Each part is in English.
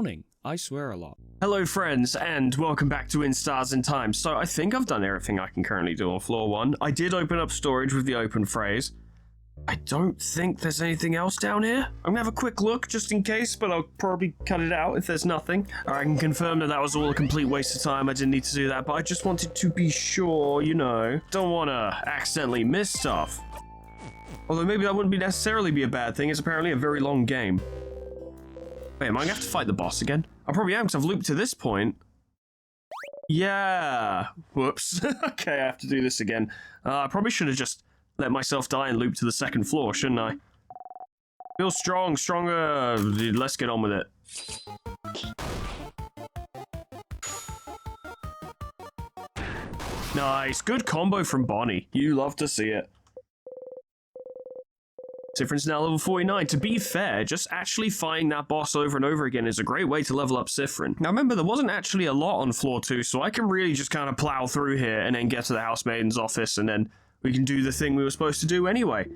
Morning. I swear a lot. Hello friends, and welcome back to In Stars and Time. So I think I've done everything I can currently do on floor 1. I did open up storage with the open phrase. I don't think there's anything else down here. I'm gonna have a quick look just in case, but I'll probably cut it out if there's nothing. I can confirm that was all a complete waste of time. I didn't need to do that, but I just wanted to be sure, you know. Don't want to accidentally miss stuff. Although maybe that wouldn't necessarily be a bad thing. It's apparently a very long game. Wait, am I gonna have to fight the boss again? I probably am, because I've looped to this point. Yeah. Whoops. Okay, I have to do this again. I probably should have just let myself die and loop to the second floor, shouldn't I? Feel strong, stronger. Let's get on with it. Nice. Good combo from Bonnie. You love to see it. Siffrin's now level 49. To be fair, just actually fighting that boss over and over again is a great way to level up Siffrin. Now remember, there wasn't actually a lot on floor 2, so I can really just kind of plow through here and then get to the housemaiden's office, and then we can do the thing we were supposed to do anyway.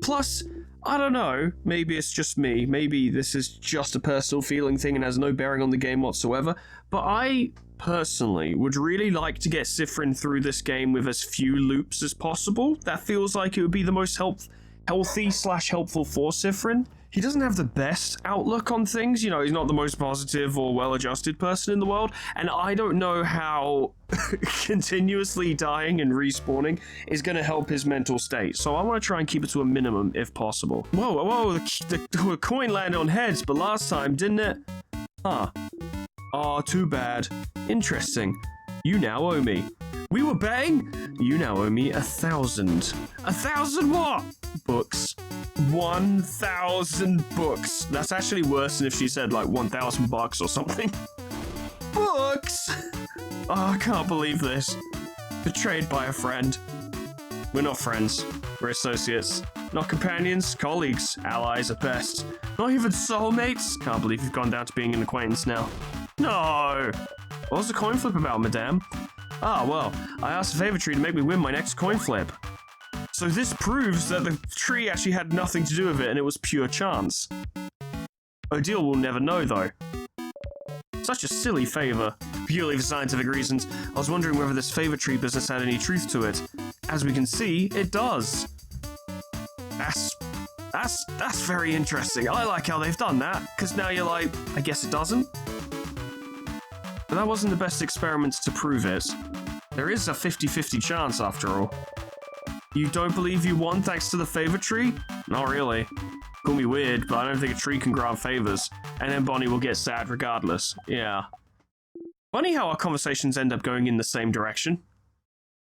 Plus, I don't know, maybe it's just me, maybe this is just a personal feeling thing and has no bearing on the game whatsoever, but I personally would really like to get Siffrin through this game with as few loops as possible. That feels like it would be the most healthy/helpful for Siffrin. He doesn't have the best outlook on things, you know, he's not the most positive or well-adjusted person in the world, and I don't know how continuously dying and respawning is going to help his mental state, so I want to try and keep it to a minimum if possible. Whoa, the coin landed on heads, but last time, didn't it? Huh. Aw, too bad. Interesting. You now owe me. We were betting? You now owe me 1,000. 1,000 what? Books. 1,000 books. That's actually worse than if she said like 1,000 bucks or something. Books! Oh, I can't believe this. Betrayed by a friend. We're not friends. We're associates. Not companions, colleagues, allies at best. Not even soulmates. Can't believe you've gone down to being an acquaintance now. No! What was the coin flip about, madame? Ah, well, I asked the favor tree to make me win my next coin flip. So this proves that the tree actually had nothing to do with it and it was pure chance. Odile will never know, though. Such a silly favor. Purely for scientific reasons, I was wondering whether this favor tree business had any truth to it. As we can see, it does. That's very interesting. I like how they've done that, because now you're like, I guess it doesn't? But that wasn't the best experiments to prove it. There is a 50-50 chance, after all. You don't believe you won thanks to the favor tree? Not really. Call me weird, but I don't think a tree can grant favors. And then Bonnie will get sad regardless. Yeah. Funny how our conversations end up going in the same direction.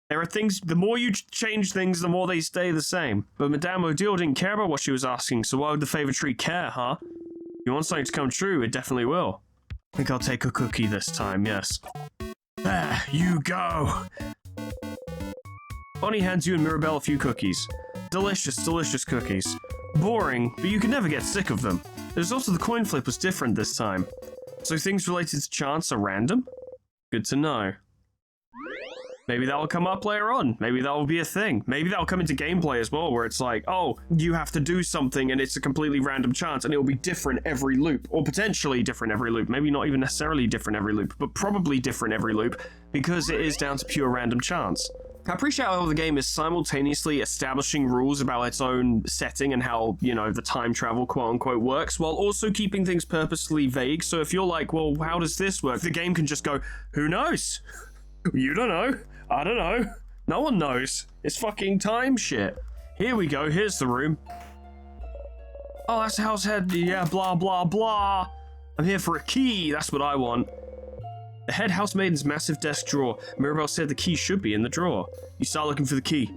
There are things, the more you change things, the more they stay the same. But Madame Odile didn't care about what she was asking, so why would the favor tree care, huh? If you want something to come true, it definitely will. I think I'll take a cookie this time, yes. There you go! Bonnie hands you and Mirabelle a few cookies. Delicious, delicious cookies. Boring, but you can never get sick of them. The result of the coin flip was different this time. So things related to chance are random? Good to know. Maybe that will come up later on. Maybe that will be a thing. Maybe that will come into gameplay as well, where it's like, oh, you have to do something and it's a completely random chance and it will be different every loop, or potentially different every loop. Maybe not even necessarily different every loop, but probably different every loop because it is down to pure random chance. I appreciate how the game is simultaneously establishing rules about its own setting and how, you know, the time travel quote-unquote works, while also keeping things purposely vague. So if you're like, well, how does this work? The game can just go, who knows? You don't know. I don't know. No one knows. It's fucking time shit. Here we go. Here's the room. Oh, that's the house head. Yeah, blah, blah, blah. I'm here for a key. That's what I want. The head housemaiden's massive desk drawer. Mirabelle said the key should be in the drawer. You start looking for the key.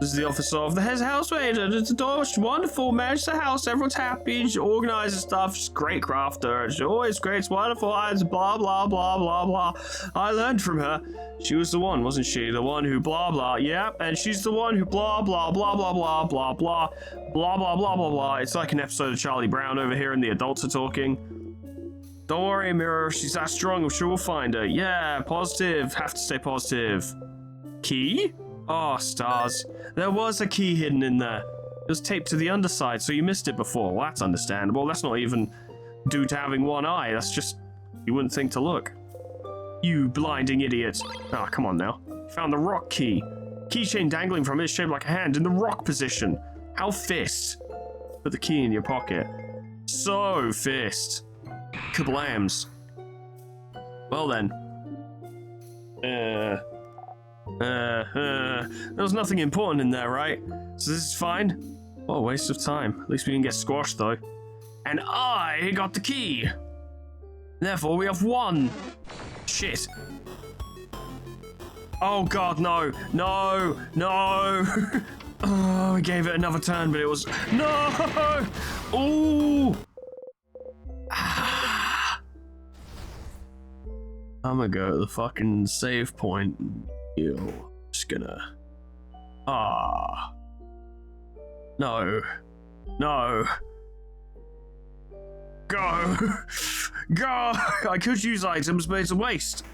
This is the office of the head housemaiden. It's a door. She's wonderful. Managed the house. Everyone's happy. She organizes stuff. She's a great crafter. She's always great. It's wonderful. It's blah, blah, blah, blah, blah. I learned from her. She was the one, wasn't she? The one who blah, blah. Yeah, and she's the one who blah, blah, blah, blah, blah, blah, blah, blah, blah, blah, blah, blah. It's like an episode of Charlie Brown over here and the adults are talking. Don't worry, Mirror. She's that strong. I'm sure we'll find her. Yeah, positive. Have to stay positive. Key? Oh, stars. There was a key hidden in there. It was taped to the underside, so you missed it before. Well, that's understandable. That's not even due to having one eye. That's just, you wouldn't think to look. You blinding idiot. Ah, come on now. Found the rock key. Keychain dangling from it is shaped like a hand in the rock position. How fist? Put the key in your pocket. So fist. Kablams. Well then. There was nothing important in there, right? So this is fine? What a waste of time. At least we didn't get squashed, though. And I got the key! Therefore, we have won! Shit. Oh god, no! No! No! Oh, we gave it another turn, but it was... No! Ooh! I'm gonna go to the fucking save point. Just gonna... No. No. Go! Go! I could use items, but it's a waste.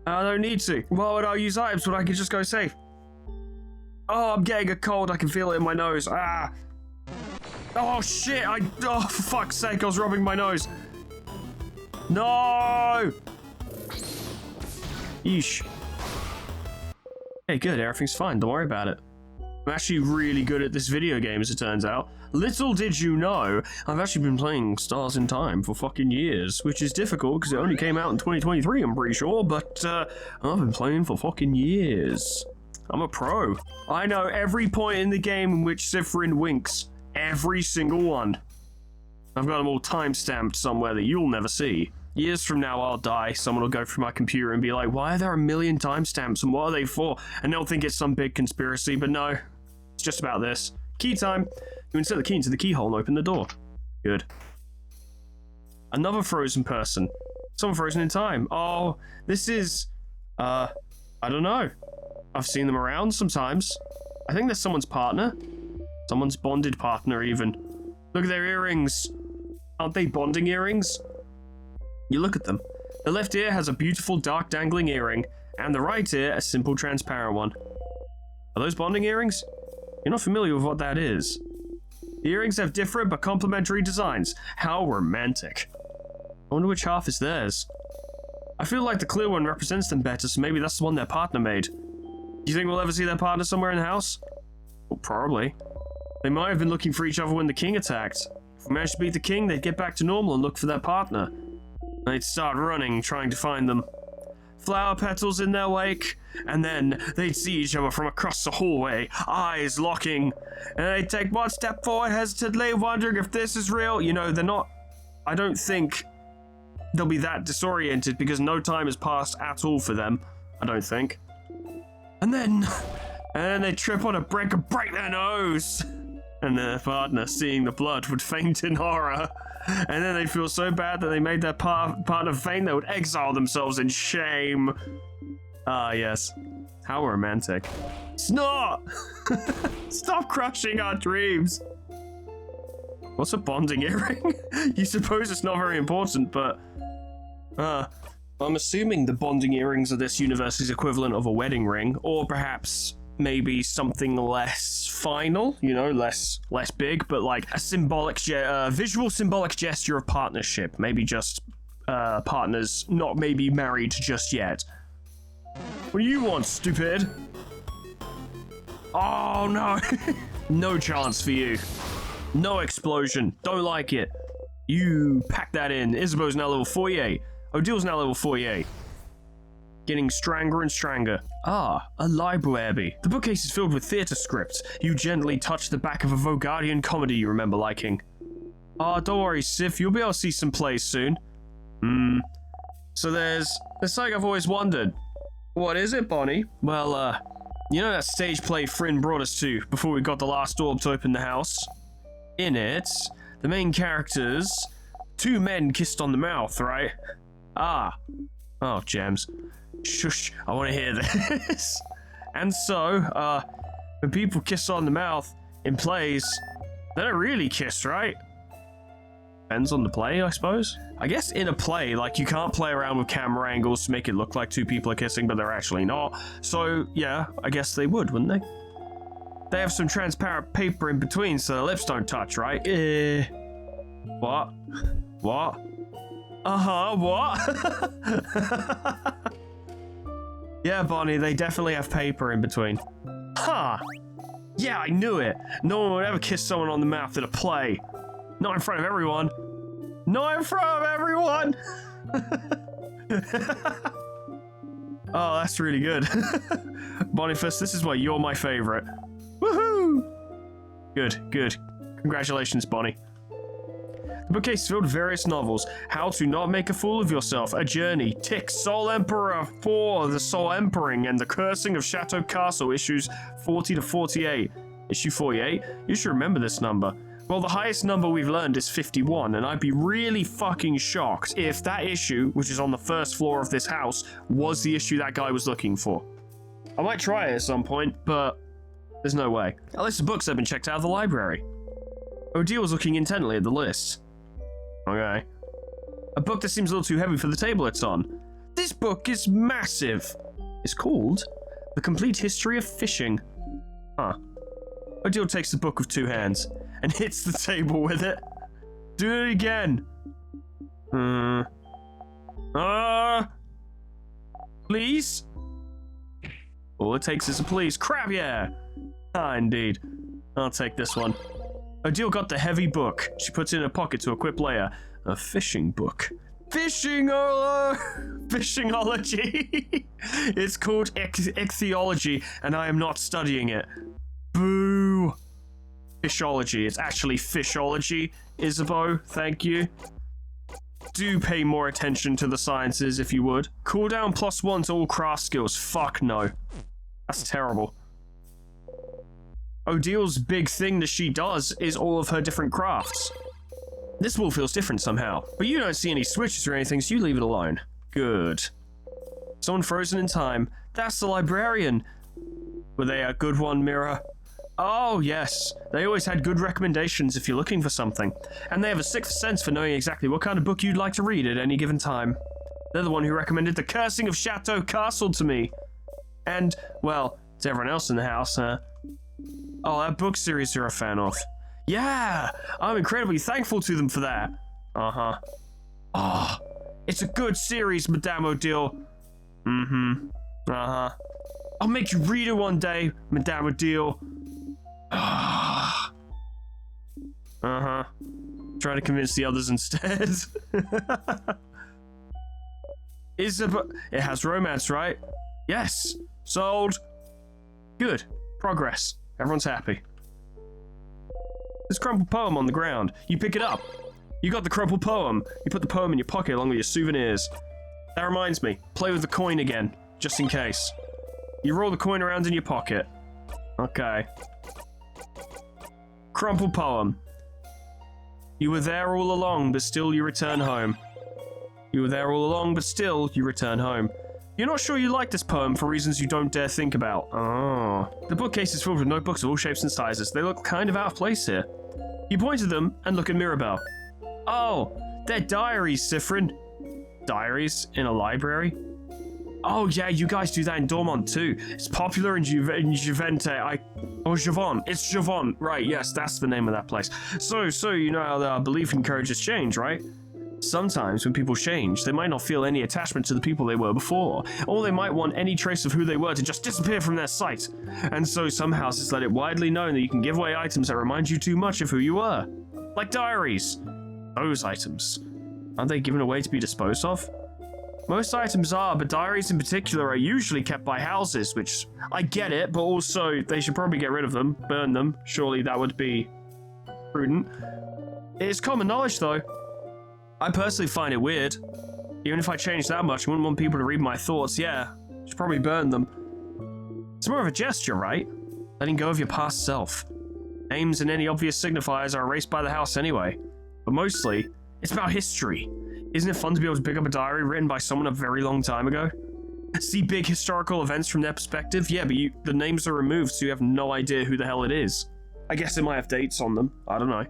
I don't need to. Why would I use items when I could just go save? Oh, I'm getting a cold. I can feel it in my nose. Ah! Oh, shit! Oh, for fuck's sake, I was rubbing my nose. No! Yeesh. Hey, good. Everything's fine. Don't worry about it. I'm actually really good at this video game, as it turns out. Little did you know, I've actually been playing Stars in Time for fucking years, which is difficult because it only came out in 2023, I'm pretty sure, but I've been playing for fucking years. I'm a pro. I know every point in the game in which Cypherin winks. Every single one. I've got them all time-stamped somewhere that you'll never see. Years from now, I'll die. Someone will go through my computer and be like, why are there a million timestamps and what are they for? And they'll think it's some big conspiracy, but no. It's just about this. Key time. You insert the key into the keyhole and open the door. Good. Another frozen person. Someone frozen in time. Oh, this is... I don't know. I've seen them around sometimes. I think there's someone's partner. Someone's bonded partner, even. Look at their earrings. Aren't they bonding earrings? You look at them. The left ear has a beautiful dark dangling earring, and the right ear a simple transparent one. Are those bonding earrings? You're not familiar with what that is. The earrings have different but complementary designs. How romantic. I wonder which half is theirs. I feel like the clear one represents them better, so maybe that's the one their partner made. Do you think we'll ever see their partner somewhere in the house? Well, probably. They might have been looking for each other when the king attacked. If we managed to beat the king, they'd get back to normal and look for their partner. They'd start running, trying to find them. Flower petals in their wake, and then they'd see each other from across the hallway, eyes locking, and they'd take one step forward hesitantly, wondering if this is real. You know, they're not... I don't think they'll be that disoriented because no time has passed at all for them. I don't think. And then they trip on a brick and break their nose. And their partner, seeing the blood, would faint in horror. And then they'd feel so bad that they made their partner faint, they would exile themselves in shame. Ah, yes. How romantic. Snot! Stop crushing our dreams. What's a bonding earring? You suppose it's not very important, but... I'm assuming the bonding earrings of this universe's equivalent of a wedding ring, or perhaps maybe something less final, you know, less big, but like a symbolic, visual symbolic gesture of partnership. Maybe just partners not maybe married just yet. What do you want, stupid? Oh no! No chance for you. No explosion. Don't like it. You pack that in. Isabeau's now level 48. Odil's now level 48. Getting stronger and stronger. Ah, a library. The bookcase is filled with theatre scripts. You gently touch the back of a Vogardian comedy you remember liking. Ah, don't worry, Sif. You'll be able to see some plays soon. So there's something I've always wondered. What is it, Bonnie? Well, you know that stage play Fryn brought us to before we got the last orb to open the house? In it, the main characters, 2 men kissed on the mouth, right? Ah. Oh, gems. Shush, I want to hear this. And so, when people kiss on the mouth in plays, they don't really kiss, right? Depends on the play, I suppose. I guess in a play, like, you can't play around with camera angles to make it look like 2 people are kissing, but they're actually not. So, yeah, I guess they would, wouldn't they? They have some transparent paper in between so their lips don't touch, right? What? What? Uh-huh, what? Yeah, Bonnie, they definitely have paper in between. Huh. Yeah, I knew it. No one would ever kiss someone on the mouth at a play. Not in front of everyone. Not in front of everyone! Oh, that's really good. Boniface, this is why you're my favorite. Woohoo! Good, good. Congratulations, Bonnie. The bookcase is filled with various novels. How to Not Make a Fool of Yourself, A Journey, Tick, Soul Emperor 4, The Soul Emperor, and The Cursing of Chateau Castle, issues 40 to 48. Issue 48? You should remember this number. Well, the highest number we've learned is 51, and I'd be really fucking shocked if that issue, which is on the first floor of this house, was the issue that guy was looking for. I might try it at some point, but there's no way. A list of books have been checked out of the library. Odile was looking intently at the list. Okay. A book that seems a little too heavy for the table it's on. This book is massive. It's called The Complete History of Fishing. Huh. Odile takes the book with two hands and hits the table with it. Do it again. Please? All it takes is a please. Crap, yeah. Ah, indeed. I'll take this one. Odile got the heavy book. She puts it in her pocket to equip later. A fishing book. Fishingology. It's called ichthyology, and I am not studying it. Boo. Fishology. It's actually fishology, Isabeau. Thank you. Do pay more attention to the sciences, if you would. Cooldown +1 to all craft skills. Fuck no. That's terrible. Odile's big thing that she does is all of her different crafts. This wall feels different somehow, but you don't see any switches or anything, so you leave it alone. Good. Someone frozen in time. That's the librarian. Were they a good one, Mira? Oh, yes. They always had good recommendations if you're looking for something. And they have a sixth sense for knowing exactly what kind of book you'd like to read at any given time. They're the one who recommended The Cursing of Chateau Castle to me. And, well, to everyone else in the house, Oh, that book series you're a fan of. Yeah! I'm incredibly thankful to them for that. Uh-huh. Oh, it's a good series, Madame Odile. Mm-hmm. Uh-huh. I'll make you read it one day, Madame Odile. Uh-huh. Try to convince the others instead. It has romance, right? Yes. Sold. Good. Progress. Everyone's happy. There's a crumpled poem on the ground. You pick it up. You got the crumpled poem. You put the poem in your pocket along with your souvenirs. That reminds me. Play with the coin again, just in case. You roll the coin around in your pocket. Okay. Crumpled poem. You were there all along, but still you return home. You were there all along, but still you return home. You're not sure you like this poem for reasons you don't dare think about. Oh. The bookcase is filled with notebooks of all shapes and sizes. They look kind of out of place here. You point to them and look at Mirabelle. Oh, they're diaries, Siffrin. Diaries in a library? Oh yeah, you guys do that in Dormont too. It's popular in Juvente. Javon. It's Javon. Right, yes, that's the name of that place. So you know how the belief encourages change, right? Sometimes when people change, they might not feel any attachment to the people they were before, or they might want any trace of who they were to just disappear from their sight. And so some houses let it widely known that you can give away items that remind you too much of who you were. Like diaries. Those items. Aren't they given away to be disposed of? Most items are, but diaries in particular are usually kept by houses, which I get it, but also they should probably get rid of them, burn them. Surely that would be prudent. It is common knowledge though. I personally find it weird. Even if I changed that much, I wouldn't want people to read my thoughts. Yeah, should probably burn them. It's more of a gesture, right? Letting go of your past self. Names and any obvious signifiers are erased by the house anyway. But mostly, it's about history. Isn't it fun to be able to pick up a diary written by someone a very long time ago? See big historical events from their perspective? Yeah, but the names are removed, so you have no idea who the hell it is. I guess it might have dates on them. I don't know.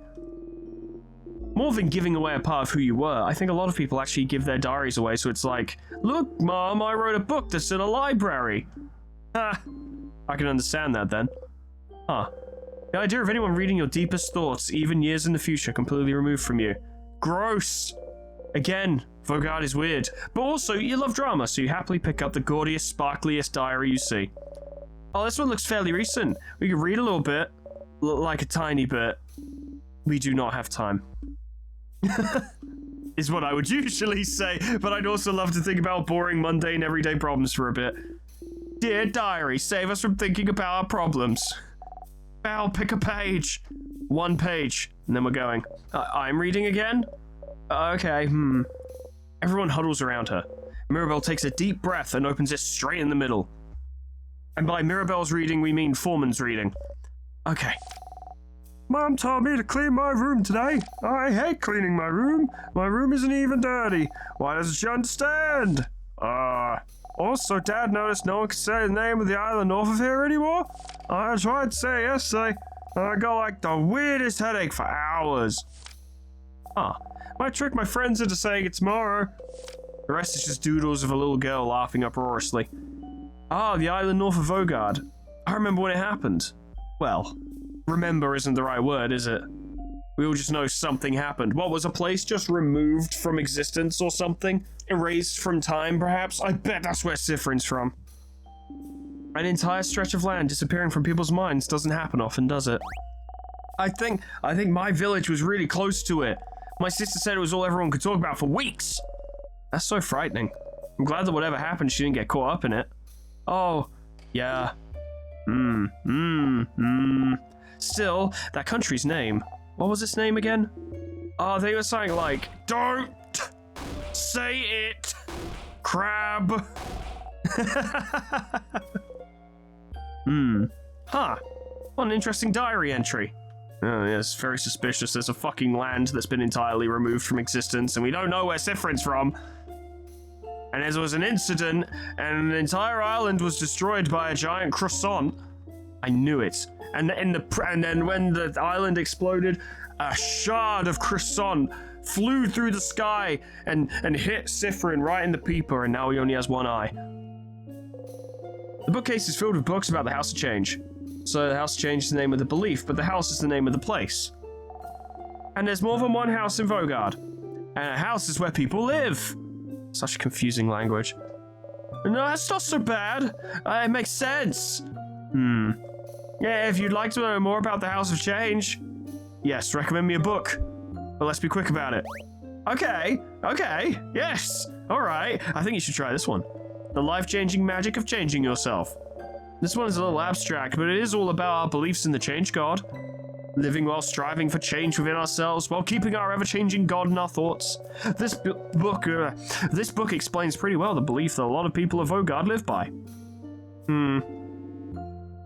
More than giving away a part of who you were, I think a lot of people actually give their diaries away, so it's like, look, Mom, I wrote a book that's in a library. Ha! I can understand that then. Huh. The idea of anyone reading your deepest thoughts, even years in the future, completely removed from you. Gross! Again, Vogard is weird. But also, you love drama, so you happily pick up the gaudiest, sparkliest diary you see. Oh, this one looks fairly recent. We could read a little bit. Like a tiny bit. We do not have time. Is what I would usually say, but I'd also love to think about boring, mundane, everyday problems for a bit. Dear diary, save us from thinking about our problems. Val, pick a page. One page, and then we're going. I'm reading again? Okay, Everyone huddles around her. Mirabelle takes a deep breath and opens it straight in the middle. And by Mirabelle's reading, we mean Foreman's reading. Okay. Mom told me to clean my room today. I hate cleaning my room. My room isn't even dirty. Why doesn't she understand? Also, Dad noticed no one could say the name of the island north of here anymore. I tried to say it yesterday, and I got like the weirdest headache for hours. Might trick my friends into saying it tomorrow. The rest is just doodles of a little girl laughing uproariously. The island north of Vogard. I remember when it happened. Well, remember isn't the right word, is it? We all just know something happened. What, was a place just removed from existence or something? Erased from time, perhaps? I bet that's where Sifrin's from. An entire stretch of land disappearing from people's minds doesn't happen often, does it? I think my village was really close to it. My sister said it was all everyone could talk about for weeks. That's so frightening. I'm glad that whatever happened, she didn't get caught up in it. Oh, yeah. Still, that country's name. What was its name again? They were saying like, don't say it, crab. What an interesting diary entry. Oh, yes, very suspicious. There's a fucking land that's been entirely removed from existence, and we don't know where Sifrin's from. And there was an incident, and an entire island was destroyed by a giant croissant. I knew it. And then when the island exploded, a shard of croissant flew through the sky and hit Sifrin right in the peeper, and now he only has one eye. The bookcase is filled with books about the House of Change. So the House of Change is the name of the belief, but the house is the name of the place. And there's more than one house in Vogard. And a house is where people live. Such confusing language. No, that's not so bad. It makes sense. Yeah, if you'd like to know more about the House of Change, yes, recommend me a book. But let's be quick about it. Okay, yes, all right. I think you should try this one. The Life-Changing Magic of Changing Yourself. This one is a little abstract, but it is all about our beliefs in the Change God. Living while striving for change within ourselves, while keeping our ever-changing God in our thoughts. This book explains pretty well the belief that a lot of people of Vogard live by.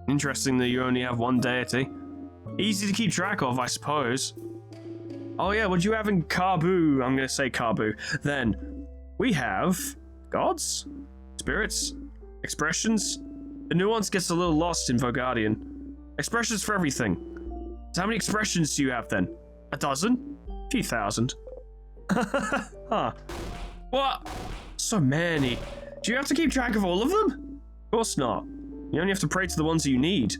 Interesting that you only have one deity. Easy to keep track of, I suppose. Oh yeah, what do you have in Karbu? I'm gonna say Karbu. Then, we have gods, spirits, expressions. The nuance gets a little lost in Vogardian. Expressions for everything. So how many expressions do you have then? A dozen? A few thousand. What? So many. Do you have to keep track of all of them? Of course not. You only have to pray to the ones that you need.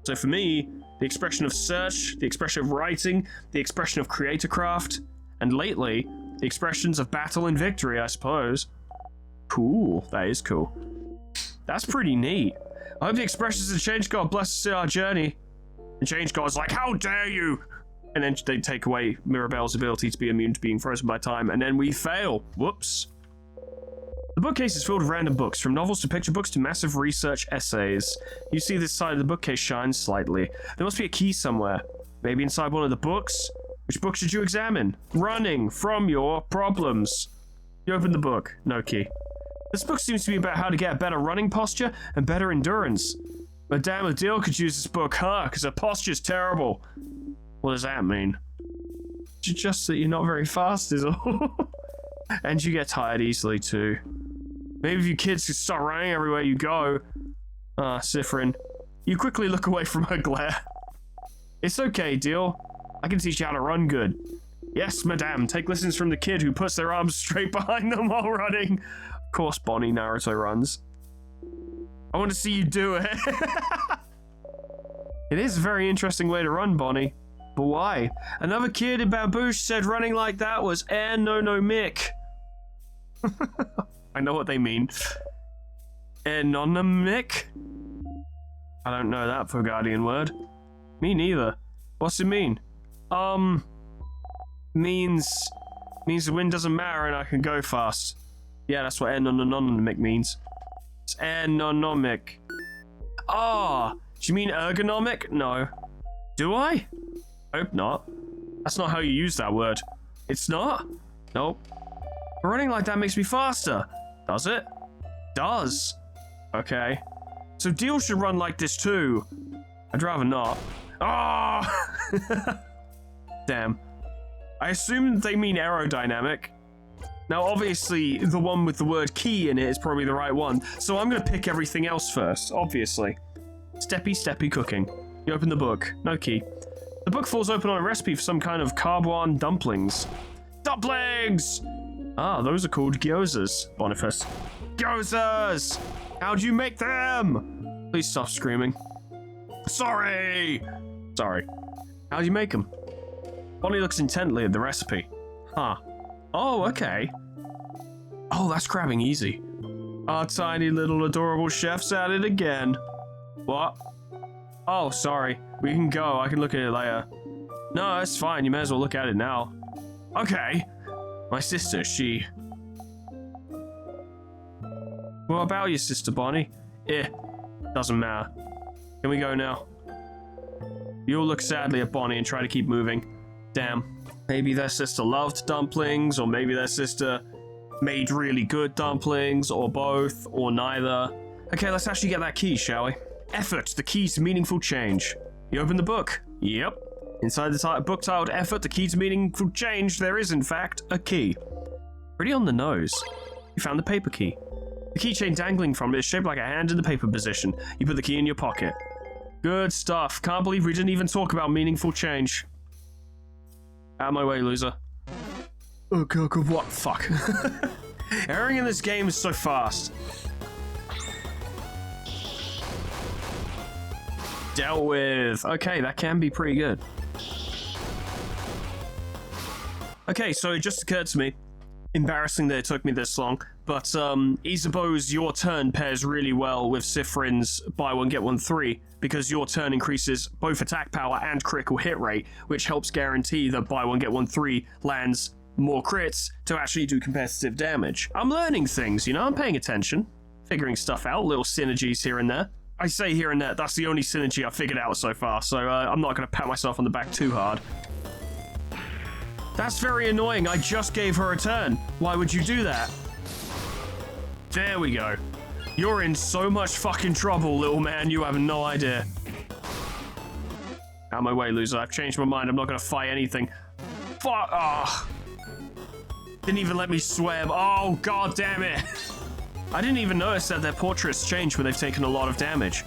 So for me, the expression of search, the expression of writing, the expression of creatorcraft, and lately, the expressions of battle and victory, I suppose. Cool. That is cool. That's pretty neat. I hope the expressions of the Change God bless us in our journey. And Change God's like, how dare you? And then they take away Mirabelle's ability to be immune to being frozen by time, and then we fail. Whoops. The bookcase is filled with random books, from novels to picture books to massive research essays. You see this side of the bookcase shines slightly. There must be a key somewhere. Maybe inside one of the books? Which book should you examine? Running from your problems. You open the book. No key. This book seems to be about how to get a better running posture and better endurance. Madame Adele could use this book, huh? Because her posture's terrible. What does that mean? Just that you're not very fast is all. And you get tired easily too. Maybe if you kids could start running everywhere you go. Sifrin. You quickly look away from her glare. It's okay, Deal. I can teach you how to run good. Yes, madame. Take lessons from the kid who puts their arms straight behind them while running. Of course, Bonnie Naruto runs. I want to see you do it. It is a very interesting way to run, Bonnie. But why? Another kid in Baboosh said running like that was aeronomic. I know what they mean. Aeronomic? I don't know that Fogardian word. Me neither. What's it mean? Means the wind doesn't matter and I can go fast. Yeah, that's what aeronomic means. It's aeronomic. Ah, do you mean ergonomic? No. Do I? Hope not. That's not how you use that word. It's not? Nope. But running like that makes me faster. Does it? Does. Okay. So Deal should run like this too. I'd rather not. Ah! Damn. I assume they mean aerodynamic. Now, obviously, the one with the word key in it is probably the right one, so I'm gonna pick everything else first, obviously. Steppy, steppy cooking. You open the book. No key. The book falls open on a recipe for some kind of carboan dumplings. Dumplings! Ah, those are called gyozas, Boniface. Gyozas! How'd you make them? Please stop screaming. Sorry! Sorry. How'd you make them? Bonnie looks intently at the recipe. Huh. Oh, okay. Oh, that's crabbing easy. Our tiny little adorable chef's at it again. What? Oh, sorry. We can go. I can look at it later. No, that's fine. You may as well look at it now. Okay. My sister, she... What about your sister, Bonnie? Doesn't matter. Can we go now? You'll look sadly at Bonnie and try to keep moving. Damn. Maybe their sister loved dumplings, or maybe their sister made really good dumplings, or both, or neither. Okay, let's actually get that key, shall we? Effort, the key to meaningful change. You open the book. Yep. Inside the book titled Effort, the key to meaningful change, there is, in fact, a key. Pretty on the nose. You found the paper key. The keychain dangling from it is shaped like a hand in the paper position. You put the key in your pocket. Good stuff. Can't believe we didn't even talk about meaningful change. Out of my way, loser. Oh, God, what? Fuck. Erring in this game is so fast. Dealt with. Okay, that can be pretty good. Okay, so it just occurred to me. Embarrassing that it took me this long, but Isabeau's Your Turn pairs really well with Sifrin's Buy One Get One 3, because Your Turn increases both attack power and critical hit rate, which helps guarantee that Buy One Get One 3 lands more crits to actually do competitive damage. I'm learning things, you know, I'm paying attention, figuring stuff out, little synergies here and there. I say here and there, that's the only synergy I've figured out so far, so I'm not going to pat myself on the back too hard. That's very annoying. I just gave her a turn. Why would you do that? There we go. You're in so much fucking trouble, little man. You have no idea. Out of my way, loser. I've changed my mind. I'm not going to fight anything. Fuck. Oh. Didn't even let me swim. Oh, god damn it. I didn't even notice that their portraits change when they've taken a lot of damage.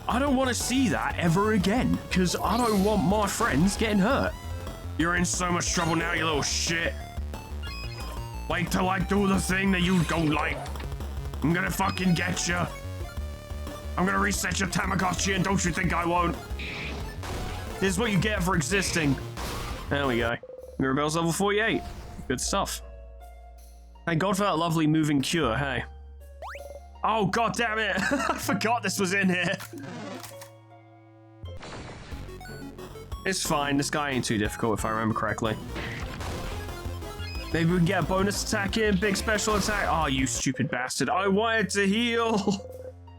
I don't want to see that ever again, because I don't want my friends getting hurt. You're in so much trouble now, you little shit. Wait till I do the thing that you don't like. I'm gonna fucking get you. I'm gonna reset your Tamagotchi, and don't you think I won't? This is what you get for existing. There we go. Mirabelle's level 48. Good stuff. Thank God for that lovely moving cure, hey. Oh, god damn it! I forgot this was in here. It's fine, this guy ain't too difficult if I remember correctly. Maybe we can get a bonus attack in, big special attack. Oh, you stupid bastard. I wanted to heal.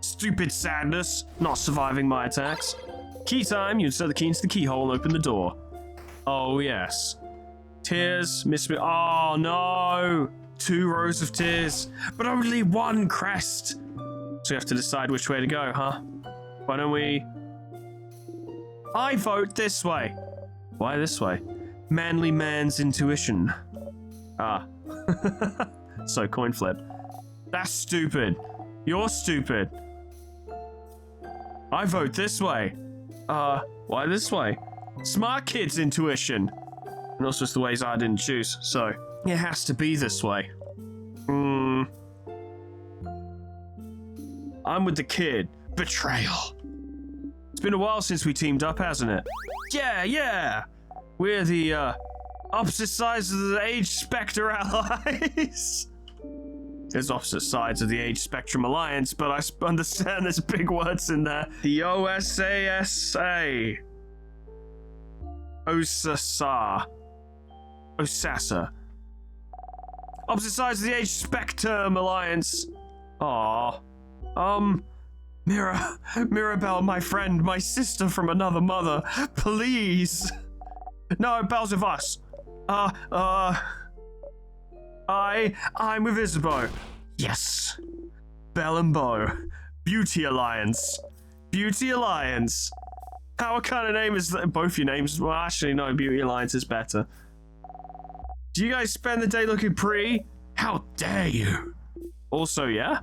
Stupid sadness, not surviving my attacks. Key time, you insert the key into the keyhole and open the door. Oh, yes. Tears, miss me. Oh, no. 2 rows of tears, but only 1 crest. So you have to decide which way to go, huh? Why don't we... I vote this way. Why this way? Manly man's intuition. Ah. So coin flip. That's stupid. You're stupid. I vote this way. Why this way? Smart kid's intuition. And also it's the ways I didn't choose, so it has to be this way. I'm with the kid. Betrayal. It's been a while since we teamed up, hasn't it? Yeah. We're the, opposite sides of the age spectre allies. There's opposite sides of the age spectrum alliance, but I understand there's big words in there. The OSASA. Osasa. Opposite sides of the age spectrum alliance. Aww. Mirabelle, my friend, my sister from another mother, please. No, Belle's with us. I'm with Isabeau. Yes. Belle and Beau. Beauty Alliance. How, what kind of name is that? Both your names? Well, actually, no, Beauty Alliance is better. Do you guys spend the day looking pretty? How dare you? Also, yeah?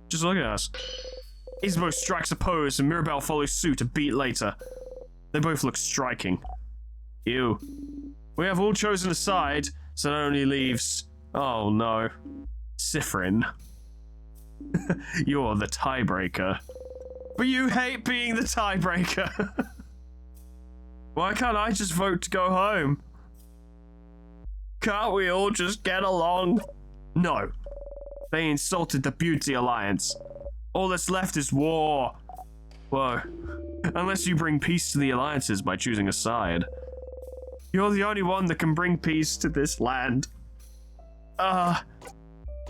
Just look at us. Isabeau strikes a pose and Mirabelle follows suit a beat later. They both look striking. Ew. We have all chosen a side, so that only leaves... Oh no. Sifrin. You're the tiebreaker. But you hate being the tiebreaker. Why can't I just vote to go home? Can't we all just get along? No. They insulted the Beauty Alliance. All that's left is war. Whoa. Unless you bring peace to the alliances by choosing a side. You're the only one that can bring peace to this land. I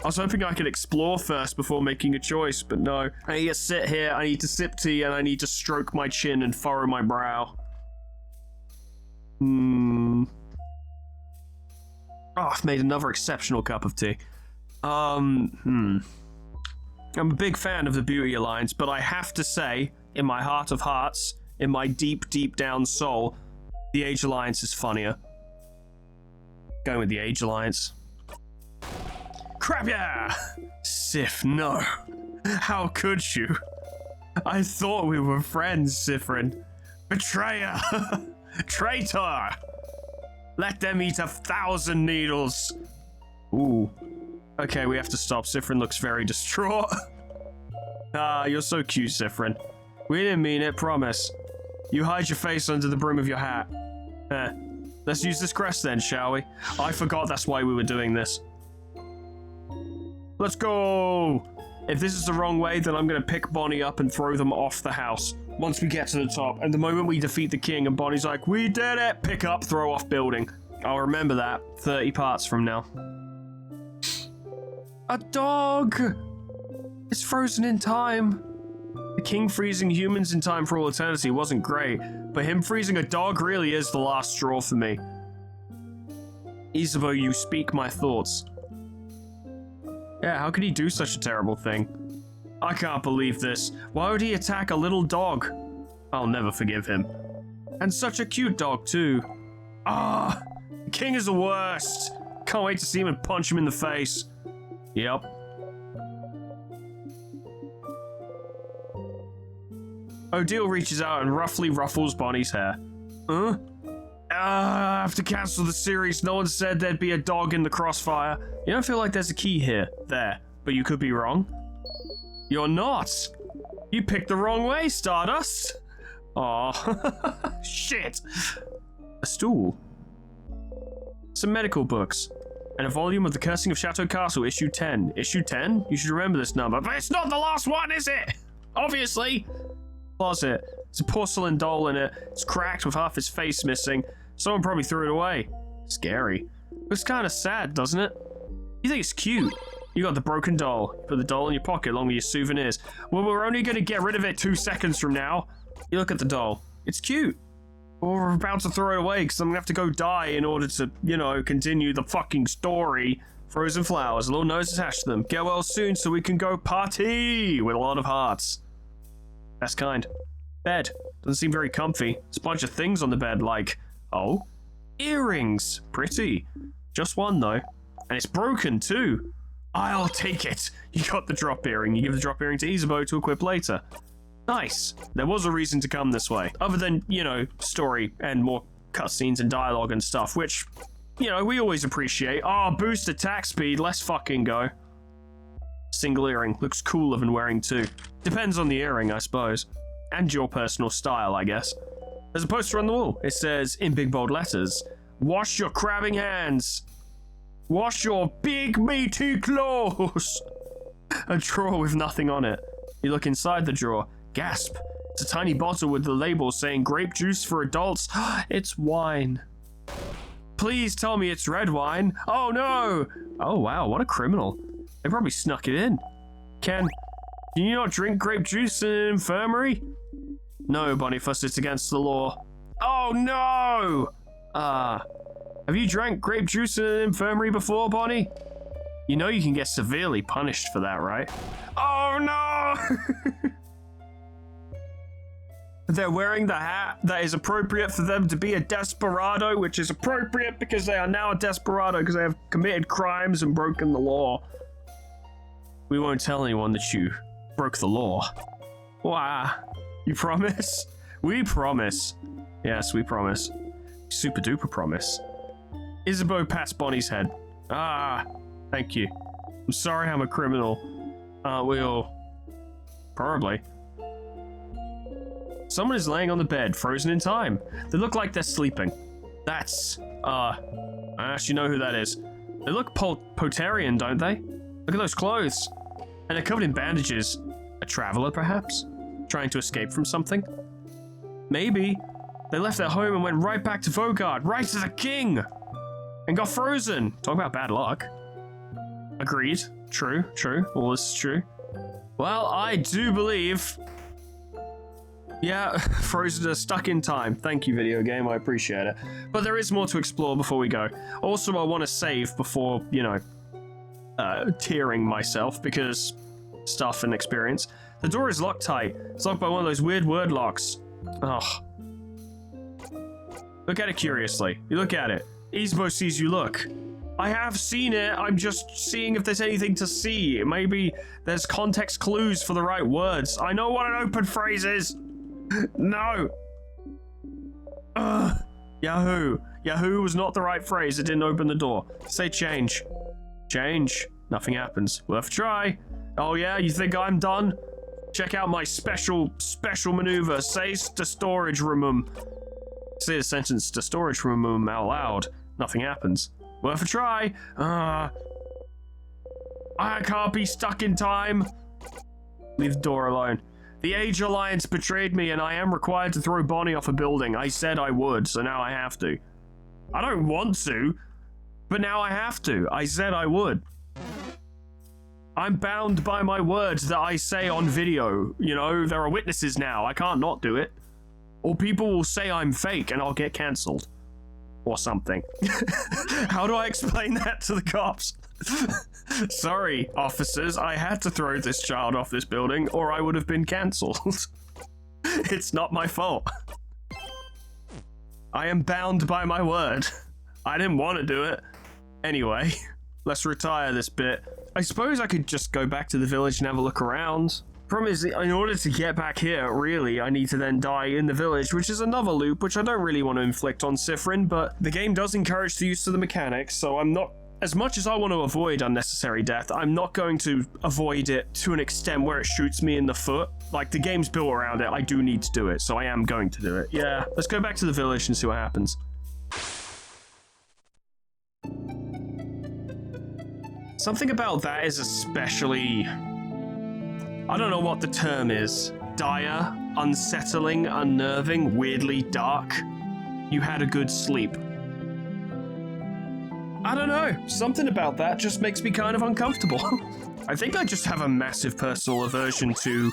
was hoping I could explore first before making a choice, but no. I need to sit here, I need to sip tea, and I need to stroke my chin and furrow my brow. Oh, I've made another exceptional cup of tea. I'm a big fan of the Beauty Alliance, but I have to say, in my heart of hearts, in my deep, deep down soul, the Age Alliance is funnier. Going with the Age Alliance. Crap, yeah! Sif, no. How could you? I thought we were friends, Sifrin. Betrayer! Traitor! Let them eat 1,000 needles! Ooh. Okay, we have to stop. Sifrin looks very distraught. Ah, you're so cute, Sifrin. We didn't mean it, promise. You hide your face under the brim of your hat. Let's use this crest then, shall we? I forgot that's why we were doing this. Let's go! If this is the wrong way, then I'm gonna pick Bonnie up and throw them off the house. Once we get to the top, and the moment we defeat the king and Bonnie's like, we did it! Pick up, throw off building. I'll remember that 30 parts from now. A dog! It's frozen in time. The king freezing humans in time for all eternity wasn't great, but him freezing a dog really is the last straw for me. Isabeau, you speak my thoughts. Yeah, how could he do such a terrible thing? I can't believe this. Why would he attack a little dog? I'll never forgive him. And such a cute dog, too. Ah, the king is the worst. Can't wait to see him and punch him in the face. Yep. Odile reaches out and roughly ruffles Bonnie's hair. Huh? I have to cancel the series. No one said there'd be a dog in the crossfire. You don't feel like there's a key here. There. But you could be wrong. You're not. You picked the wrong way, Stardust. Aw. Shit. A stool. Some medical books. And a volume of The Cursing of Chateau Castle, issue 10. Issue 10? You should remember this number. But it's not the last one, is it? Obviously. Closet. There's a porcelain doll in it. It's cracked with half its face missing. Someone probably threw it away. Scary. Looks kind of sad, doesn't it? You think it's cute. You got the broken doll. You put the doll in your pocket along with your souvenirs. Well, we're only going to get rid of it 2 seconds from now. You look at the doll. It's cute. Well, we're about to throw it away because I'm going to have to go die in order to, you know, continue the fucking story. Frozen flowers. A little nose attached to them. Get well soon so we can go party with a lot of hearts. Best kind. Bed. Doesn't seem very comfy. There's a bunch of things on the bed like... Oh? Earrings. Pretty. Just one, though. And it's broken, too. I'll take it. You got the drop earring. You give the drop earring to Isabeau to equip later. Nice. There was a reason to come this way. Other than, you know, story and more cutscenes and dialogue and stuff, which, you know, we always appreciate. Oh, boost attack speed. Let's fucking go. Single earring. Looks cooler than wearing two. Depends on the earring, I suppose. And your personal style, I guess. There's a poster on the wall. It says, in big bold letters, "Wash your crabbing hands. Wash your big meaty claws." A drawer with nothing on it. You look inside the drawer. Gasp. It's a tiny bottle with the label saying grape juice for adults. It's wine. Please tell me it's red wine. Oh no! Oh wow, what a criminal. They probably snuck it in. Can you not drink grape juice in an infirmary? No, Boniface, it's against the law. Oh no! Have you drank grape juice in an infirmary before, Bonnie? You know you can get severely punished for that, right? Oh no! They're wearing the hat that is appropriate for them to be a desperado, which is appropriate because they are now a desperado because they have committed crimes and broken the law. We won't tell anyone that you broke the law. Wow. You promise? We promise. Yes, we promise. Super duper promise. Isabeau pats Bonnie's head. Thank you. I'm sorry I'm a criminal. Aren't we all? Probably. Someone is laying on the bed, frozen in time. They look like they're sleeping. That's, I actually know who that is. They look Potarian, don't they? Look at those clothes. And they're covered in bandages. A traveler, perhaps? Trying to escape from something? Maybe. They left their home and went right back to Vogard, right to the king! And got frozen. Talk about bad luck. Agreed. True. All this is true. Well, I do believe... Yeah, frozen are stuck in time. Thank you, video game. I appreciate it. But there is more to explore before we go. Also, I want to save before, you know, tearing myself because stuff and experience. The door is locked tight. It's locked by one of those weird word locks. Ugh. Look at it curiously. You look at it. Isabeau sees you look. I have seen it. I'm just seeing if there's anything to see. Maybe there's context clues for the right words. I know what an open phrase is. No. Yahoo. Yahoo was not the right phrase. It didn't open the door. Say change. Change. Nothing happens. Worth a try. Oh yeah, you think I'm done? Check out my special maneuver. Say to storage room. Say the sentence to storage room out loud. Nothing happens. Worth a try. I can't be stuck in time. Leave the door alone. The Age Alliance betrayed me and I am required to throw Bonnie off a building. I said I would, so now I have to. I don't want to, but now I have to. I said I would. I'm bound by my words that I say on video. You know, there are witnesses now. I can't not do it. Or people will say I'm fake and I'll get cancelled. Or something. How do I explain that to the cops? Sorry, officers, I had to throw this child off this building or I would have been cancelled. It's not my fault. I am bound by my word. I didn't want to do it. Anyway, let's retire this bit. I suppose I could just go back to the village and have a look around. Problem is, in order to get back here, really, I need to then die in the village, which is another loop, which I don't really want to inflict on Sifrin, but the game does encourage the use of the mechanics, so I'm not... As much as I want to avoid unnecessary death, I'm not going to avoid it to an extent where it shoots me in the foot. Like, the game's built around it, I do need to do it, so I am going to do it. Yeah, let's go back to the village and see what happens. Something about that is especially... I don't know what the term is. Dire, unsettling, unnerving, weirdly dark. You had a good sleep. I don't know. Something about that just makes me kind of uncomfortable. I think I just have a massive personal aversion to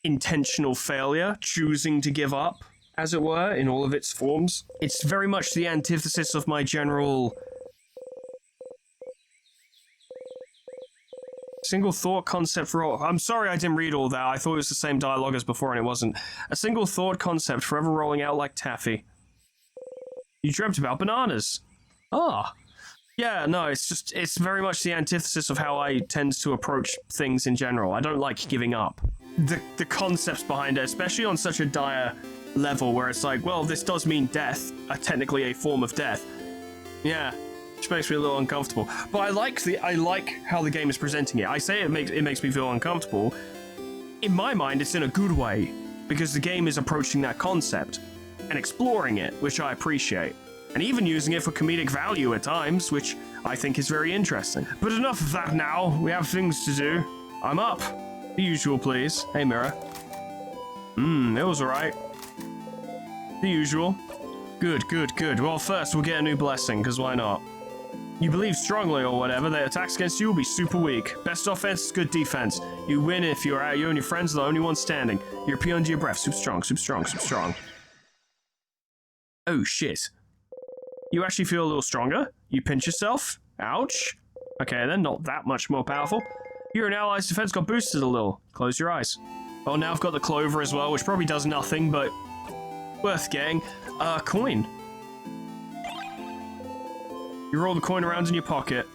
intentional failure, choosing to give up, as it were, in all of its forms. It's very much the antithesis of my general... Single thought concept for all... I'm sorry I didn't read all that. I thought it was the same dialogue as before and it wasn't. A single thought concept forever rolling out like taffy. You dreamt about bananas. Ah. Yeah, no, it's very much the antithesis of how I tend to approach things in general. I don't like giving up. The concepts behind it, especially on such a dire level where it's like, well, this does mean death, technically a form of death. Yeah. which makes me a little uncomfortable. But I like how the game is presenting it. I say it makes me feel uncomfortable. In my mind, it's in a good way, because the game is approaching that concept and exploring it, which I appreciate. And even using it for comedic value at times, which I think is very interesting. But enough of that now. We have things to do. I'm up. The usual, please. Hey, mirror. It was alright. The usual. Good, good, good. Well, first we'll get a new blessing, because why not? You believe strongly or whatever, their attacks against you will be super weak. Best offense is good defense. You win if you and your friends are the only ones standing. You repeat under your breath. Super strong, super strong, super strong. Oh, shit. You actually feel a little stronger? You pinch yourself? Ouch. Okay, then not that much more powerful. Your and allies' defense got boosted a little. Close your eyes. Oh, now I've got the clover as well, which probably does nothing, but worth getting. Coin. You roll the coin around in your pocket.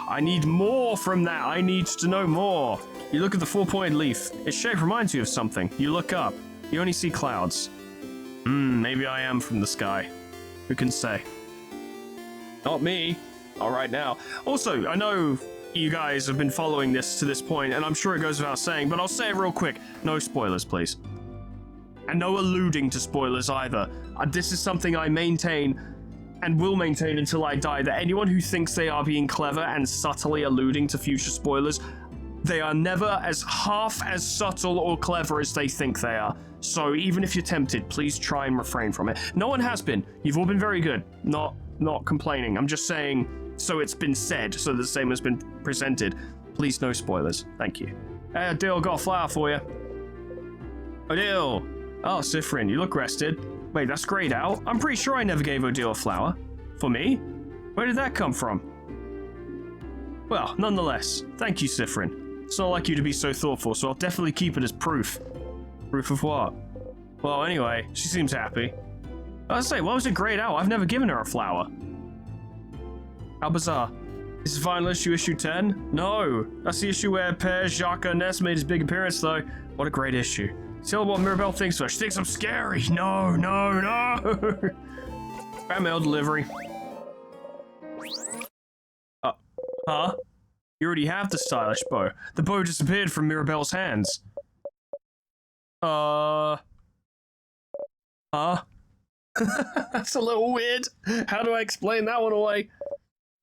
I need more from that. I need to know more. You look at the 4-pointed leaf. Its shape reminds you of something. You look up. You only see clouds. Maybe I am from the sky. Who can say? Not me. Not right now. Also, I know you guys have been following this to this point, and I'm sure it goes without saying, but I'll say it real quick. No spoilers, please. And no alluding to spoilers either. This is something I maintain and will maintain until I die, that anyone who thinks they are being clever and subtly alluding to future spoilers, they are never half as subtle or clever as they think they are. So even if you're tempted, please try and refrain from it. No one has been. You've all been very good. Not complaining. I'm just saying, so it's been said, so the same has been presented. Please, no spoilers. Thank you. Hey, Odile, got a flower for you. Odile. Oh, Sifrin, you look rested. Wait, that's grayed out. I'm pretty sure I never gave Odile a flower. For me? Where did that come from? Well, nonetheless, thank you, Sifrin. It's not like you to be so thoughtful, so I'll definitely keep it as proof. Proof of what? Well, anyway, she seems happy. I was say, why was it grayed out? I've never given her a flower. How bizarre. Is the final issue 10? No, that's the issue where Père Jacques Ernest made his big appearance, though. What a great issue. Tell what Mirabelle thinks of her. She thinks I'm scary. No, no, no. Fan mail delivery. Huh? You already have the stylish bow. The bow disappeared from Mirabelle's hands. Huh? That's a little weird. How do I explain that one away?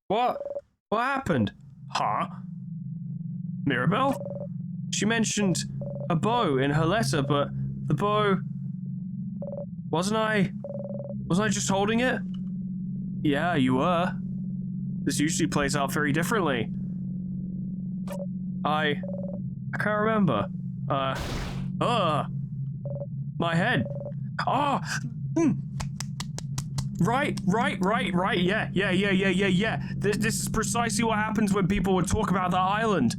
What? What happened? Huh? Mirabelle? She mentioned a bow in her letter, but the bow... Wasn't I just holding it? Yeah, you were. This usually plays out very differently. I can't remember. My head. Oh! Right. Yeah. This is precisely what happens when people would talk about that island.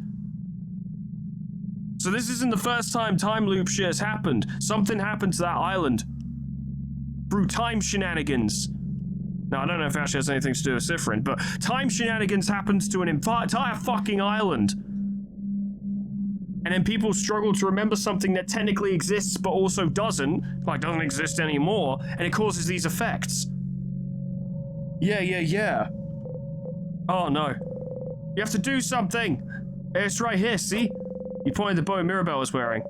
So this isn't the first time time loop shit has happened. Something happened to that island. Through time shenanigans. Now, I don't know if it actually has anything to do with Sifrin, but time shenanigans happens to an entire fucking island. And then people struggle to remember something that technically exists but also doesn't exist anymore, and it causes these effects. Yeah. Oh no. You have to do something! It's right here, see? You pointed the bow Mirabelle was wearing.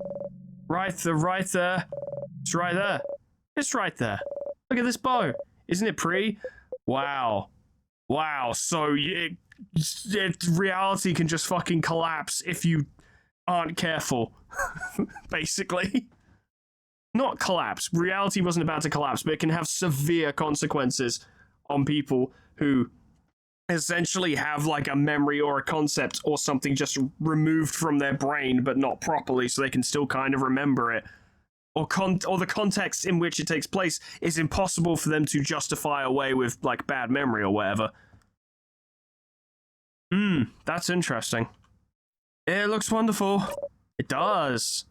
Right there. It's right there. It's right there. Look at this bow. Isn't it pretty? Wow. So reality can just fucking collapse if you aren't careful. Basically. Not collapse. Reality wasn't about to collapse, but it can have severe consequences on people who essentially have like a memory or a concept or something just removed from their brain, but not properly, so they can still kind of remember it. Or the context in which it takes place is impossible for them to justify away with like bad memory or whatever. That's interesting. It looks wonderful. It does.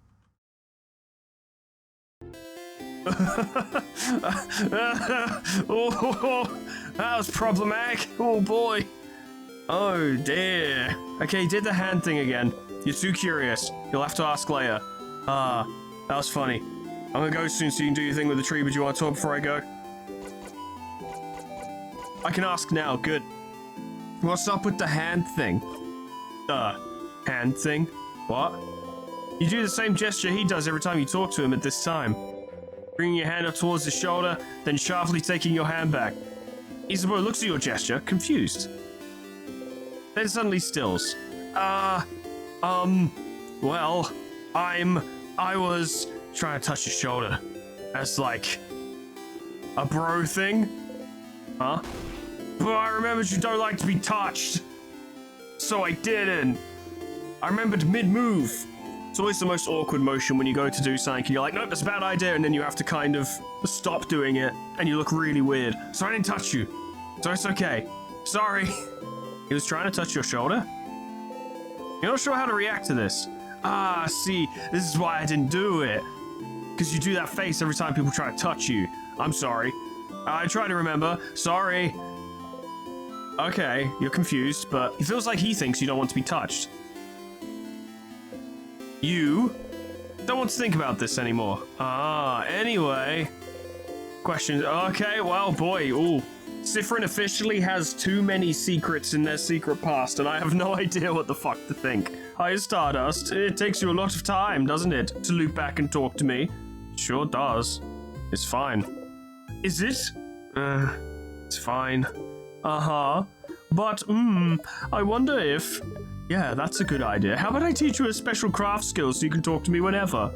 Oh, that was problematic. Oh boy. Oh dear. Okay, did the hand thing again. You're too curious. You'll have to ask later. That was funny. I'm gonna go soon so you can do your thing with the tree, but do you want to talk before I go? I can ask now. Good. What's up with the hand thing? Hand thing? What? You do the same gesture he does every time you talk to him at this time. Bringing your hand up towards his shoulder, then sharply taking your hand back. Isabeau looks at your gesture, confused. Then suddenly stills. Well, I was trying to touch his shoulder. That's like a bro thing? Huh? But I remembered you don't like to be touched. So I didn't. I remembered mid-move. It's always the most awkward motion when you go to do something and you're like, nope, that's a bad idea, and then you have to kind of stop doing it, and you look really weird. So I didn't touch you. So it's okay. Sorry. He was trying to touch your shoulder? You're not sure how to react to this. Ah, see, this is why I didn't do it. Because you do that face every time people try to touch you. I'm sorry. I try to remember. Sorry. Okay, you're confused, but it feels like he thinks you don't want to be touched. You don't want to think about this anymore. Anyway. Questions. Okay, well, boy, ooh. Sifrin officially has too many secrets in their secret past, and I have no idea what the fuck to think. Hi, Stardust. It takes you a lot of time, doesn't it, to loop back and talk to me? It sure does. It's fine. Is it? It's fine. Uh-huh. But, I wonder if... Yeah, that's a good idea. How about I teach you a special craft skill so you can talk to me whenever?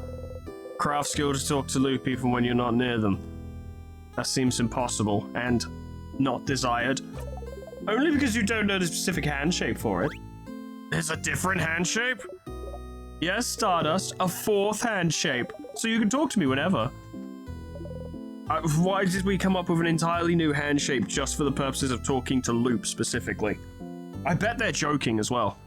Craft skill to talk to Loop even when you're not near them. That seems impossible, and not desired. Only because you don't know the specific hand shape for it. There's a different hand shape? Yes, Stardust, a fourth hand shape, so you can talk to me whenever. Why did we come up with an entirely new hand shape just for the purposes of talking to Loop specifically? I bet they're joking as well.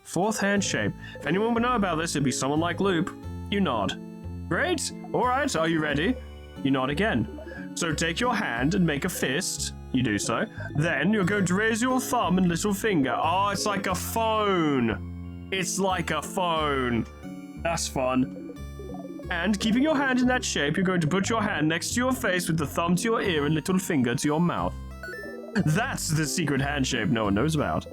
Fourth hand shape. If anyone would know about this, it'd be someone like Loop. You nod. Great! Alright, are you ready? You nod again. So take your hand and make a fist. You do so. Then you're going to raise your thumb and little finger. Oh, it's like a phone. It's like a phone. That's fun. And keeping your hand in that shape, you're going to put your hand next to your face with the thumb to your ear and little finger to your mouth. That's the secret hand shape no one knows about.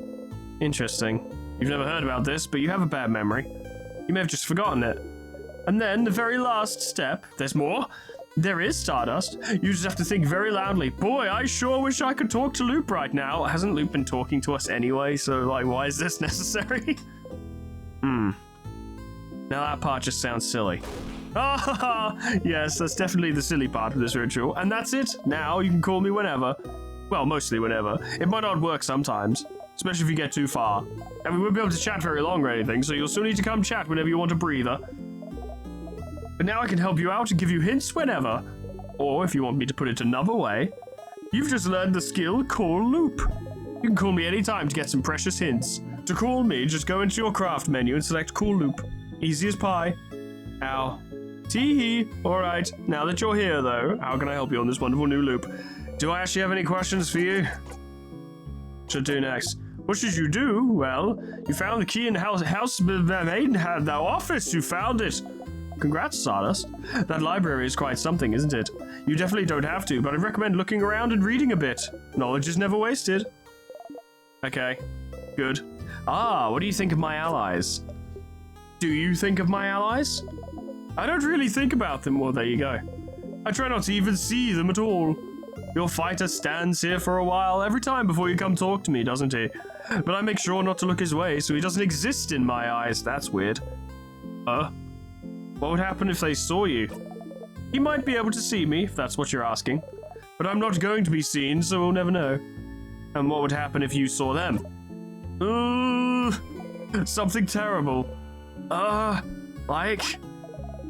Interesting. You've never heard about this, but you have a bad memory. You may have just forgotten it. And then the very last step, there's more. There is, Stardust. You just have to think very loudly. Boy, I sure wish I could talk to Loop right now. Hasn't Loop been talking to us anyway, so like, why is this necessary? Now that part just sounds silly. Yes, that's definitely the silly part of this ritual. And that's it. Now you can call me whenever. Well, mostly whenever. It might not work sometimes, especially if you get too far. And we won't be able to chat very long or anything, so you'll still need to come chat whenever you want a breather. But now I can help you out and give you hints whenever. Or if you want me to put it another way, you've just learned the skill Call Loop. You can call me anytime to get some precious hints. To call me, just go into your craft menu and select Call Loop. Easy as pie. Ow. Tee-hee. Alright, now that you're here though, how can I help you on this wonderful new loop? Do I actually have any questions for you? Should do next. What should you do? Well, you found the key in the house maiden had the office. You found it. Congrats, Stardust. That library is quite something, isn't it? You definitely don't have to, but I recommend looking around and reading a bit. Knowledge is never wasted. Okay, good. What do you think of my allies? Do you think of my allies? I don't really think about them. Well, there you go. I try not to even see them at all. Your fighter stands here for a while every time before you come talk to me, doesn't he? But I make sure not to look his way, so he doesn't exist in my eyes. That's weird. What would happen if they saw you? He might be able to see me, if that's what you're asking. But I'm not going to be seen, so we'll never know. And what would happen if you saw them? Something terrible.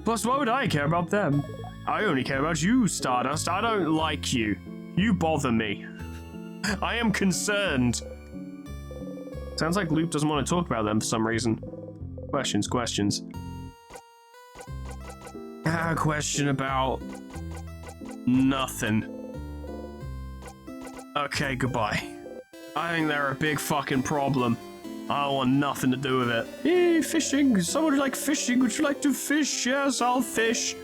Plus, why would I care about them? I only care about you, Stardust. I don't like you. You bother me. I am concerned. Sounds like Loop doesn't want to talk about them for some reason. Questions. Question about nothing. Okay, goodbye. I think they're a big fucking problem. I don't want nothing to do with it. Hey, fishing. Someone would like fishing. Would you like to fish? Yes, I'll fish.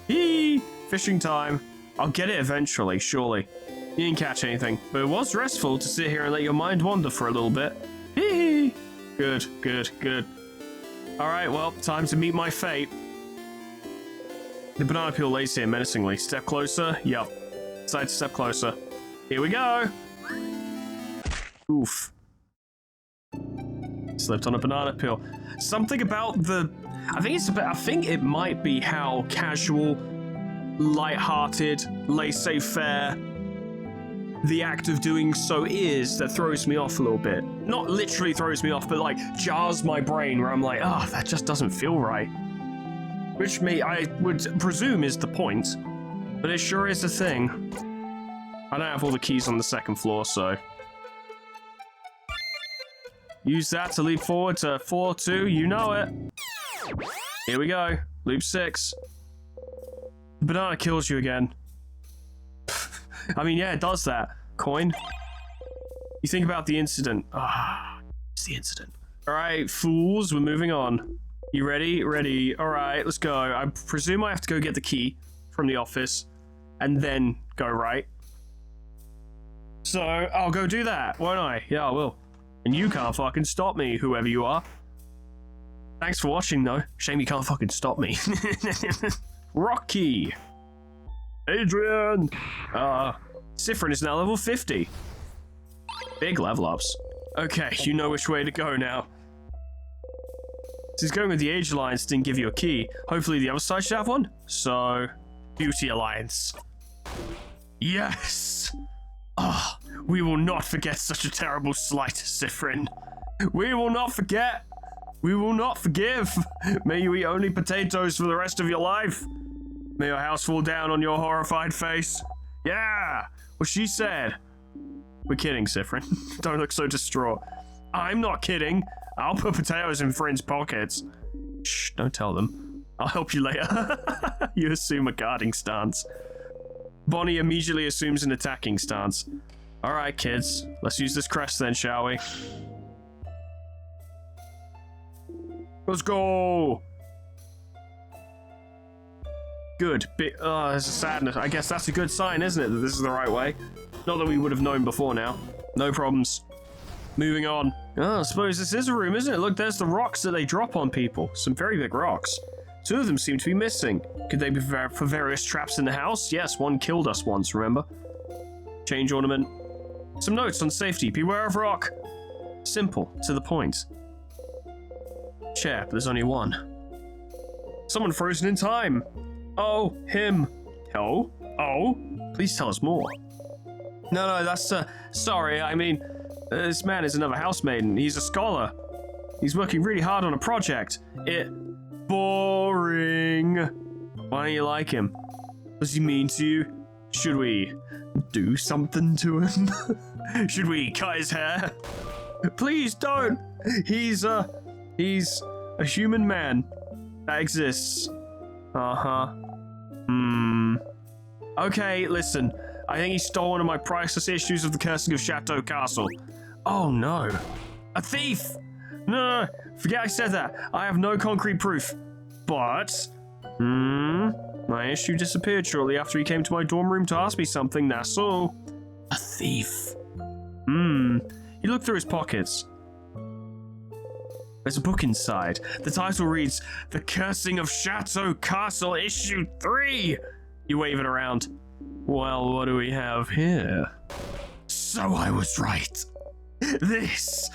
Hey, fishing time. I'll get it eventually, surely. You didn't catch anything, but it was restful to sit here and let your mind wander for a little bit. Hee hee. Good, good, good. Alright, well, time to meet my fate. The banana peel lays here menacingly. Step closer. Yup. Decide to step closer. Here we go. Oof. Slipped on a banana peel. Something about the... I think it might be how casual, light-hearted, laissez-faire the act of doing so is that throws me off a little bit. Not literally throws me off, but like jars my brain where I'm like, oh, that just doesn't feel right. Which I would presume is the point, but it sure is a thing. I don't have all the keys on the second floor, so... Use that to leap forward to floor 2, you know it. Here we go, loop 6. The banana kills you again. I mean, yeah, it does that. Coin. You think about the incident. It's the incident. All right, fools, we're moving on. You ready? Ready. All right, let's go. I presume I have to go get the key from the office and then go right. So I'll go do that, won't I? Yeah, I will. And you can't fucking stop me, whoever you are. Thanks for watching, though. Shame you can't fucking stop me. Rocky. Adrian! Sifrin is now level 50. Big level ups. Okay, you know which way to go now. Since going with the Age Alliance didn't give you a key, hopefully the other side should have one. So, Beauty Alliance. Yes! We will not forget such a terrible slight, Sifrin. We will not forget. We will not forgive. May you eat only potatoes for the rest of your life. May your house fall down on your horrified face. Yeah, what she said. We're kidding, Sifrin. Don't look so distraught. I'm not kidding. I'll put potatoes in Frin's pockets. Shh, don't tell them. I'll help you later. You assume a guarding stance. Bonnie immediately assumes an attacking stance. All right, kids. Let's use this crest then, shall we? Let's go! Good. There's a sadness. I guess that's a good sign, isn't it, that this is the right way? Not that we would have known before now. No problems. Moving on. I suppose this is a room, isn't it? Look, there's the rocks that they drop on people. Some very big rocks. 2 of them seem to be missing. Could they be for various traps in the house? Yes, one killed us once, remember? Change ornament. Some notes on safety. Beware of rock. Simple. To the point. Chair, but there's only one. Someone frozen in time. Oh, him. Oh? Oh? Please tell us more. No, that's, sorry, I mean, this man is another housemaiden. He's a scholar. He's working really hard on a project. Boring. Why don't you like him? What does he mean to you? Should we do something to him? Should we cut his hair? Please don't. He's a human man that exists. Okay, listen. I think he stole one of my priceless issues of The Cursing of Chateau Castle. Oh no. A thief! No, forget I said that. I have no concrete proof. But, my issue disappeared shortly after he came to my dorm room to ask me something, that's all. A thief. He looked through his pockets. There's a book inside. The title reads, The Cursing of Chateau Castle, Issue 3. You wave it around. Well, what do we have here? So I was right. This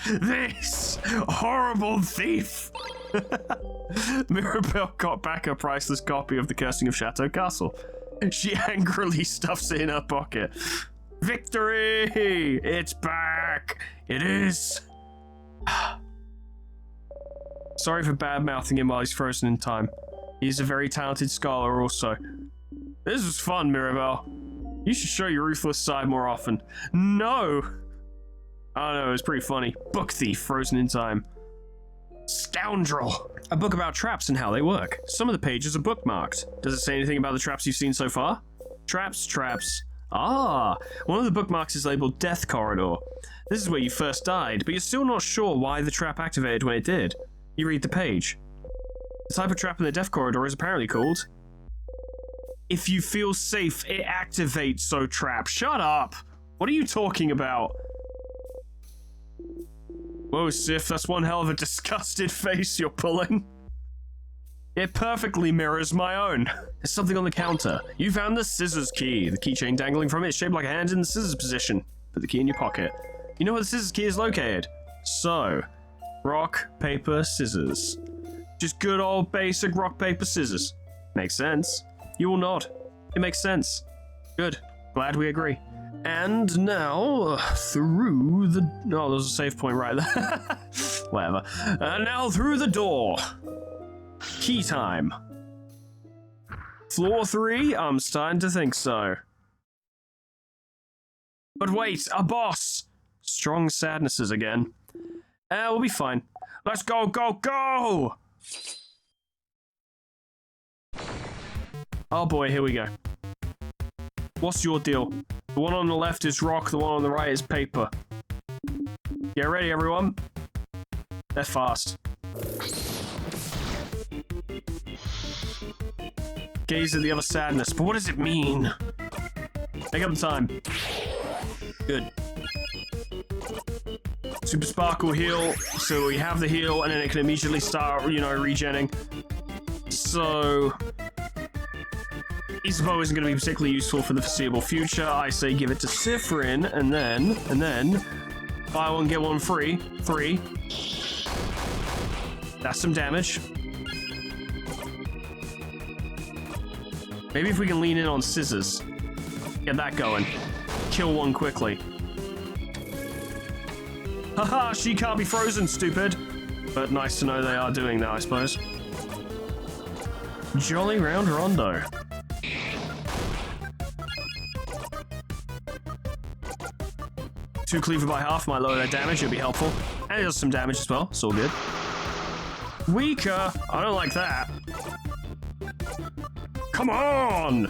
horrible thief. Mirabelle got back a priceless copy of The Cursing of Chateau Castle. She angrily stuffs it in her pocket. Victory! It's back! It is! Sorry for bad-mouthing him while he's frozen in time. He's a very talented scholar also. This was fun, Mirabelle. You should show your ruthless side more often. No! I don't know, it was pretty funny. Book thief, frozen in time. Scoundrel! A book about traps and how they work. Some of the pages are bookmarked. Does it say anything about the traps you've seen so far? Traps. Ah! One of the bookmarks is labeled Death Corridor. This is where you first died, but you're still not sure why the trap activated when it did. You read the page. The type of trap in the Death Corridor is apparently called... If you feel safe, it activates, so trap. Shut up! What are you talking about? Whoa, Sif, that's one hell of a disgusted face you're pulling. It perfectly mirrors my own. There's something on the counter. You found the scissors key. The keychain dangling from it is shaped like a hand in the scissors position. Put the key in your pocket. You know where the scissors key is located. So, rock, paper, scissors. Just good old basic rock, paper, scissors. Makes sense. You will nod. It makes sense. Good. Glad we agree. And now, through the... Oh, there's a save point right there. Whatever. And now through the door. Key time. Floor 3? I'm starting to think so. But wait, a boss! Strong sadnesses again. We'll be fine. Let's go, go, go! Oh boy, here we go. What's your deal? The one on the left is rock, the one on the right is paper. Get ready, everyone. They're fast. Gaze at the other sadness, but what does it mean? Take up the time. Good. Super Sparkle heal, so we have the heal, and then it can immediately start, you know, regenning. So... Isabeau isn't going to be particularly useful for the foreseeable future. I say give it to Sifrin, and then... Buy one, get one free. 3. That's some damage. Maybe if we can lean in on scissors. Get that going. Kill one quickly. Haha, she can't be frozen, stupid. But nice to know they are doing that, I suppose. Jolly round rondo. Two cleaver by half might lower their damage, it'll be helpful. And it does some damage as well, it's all good. Weaker! I don't like that. Come on!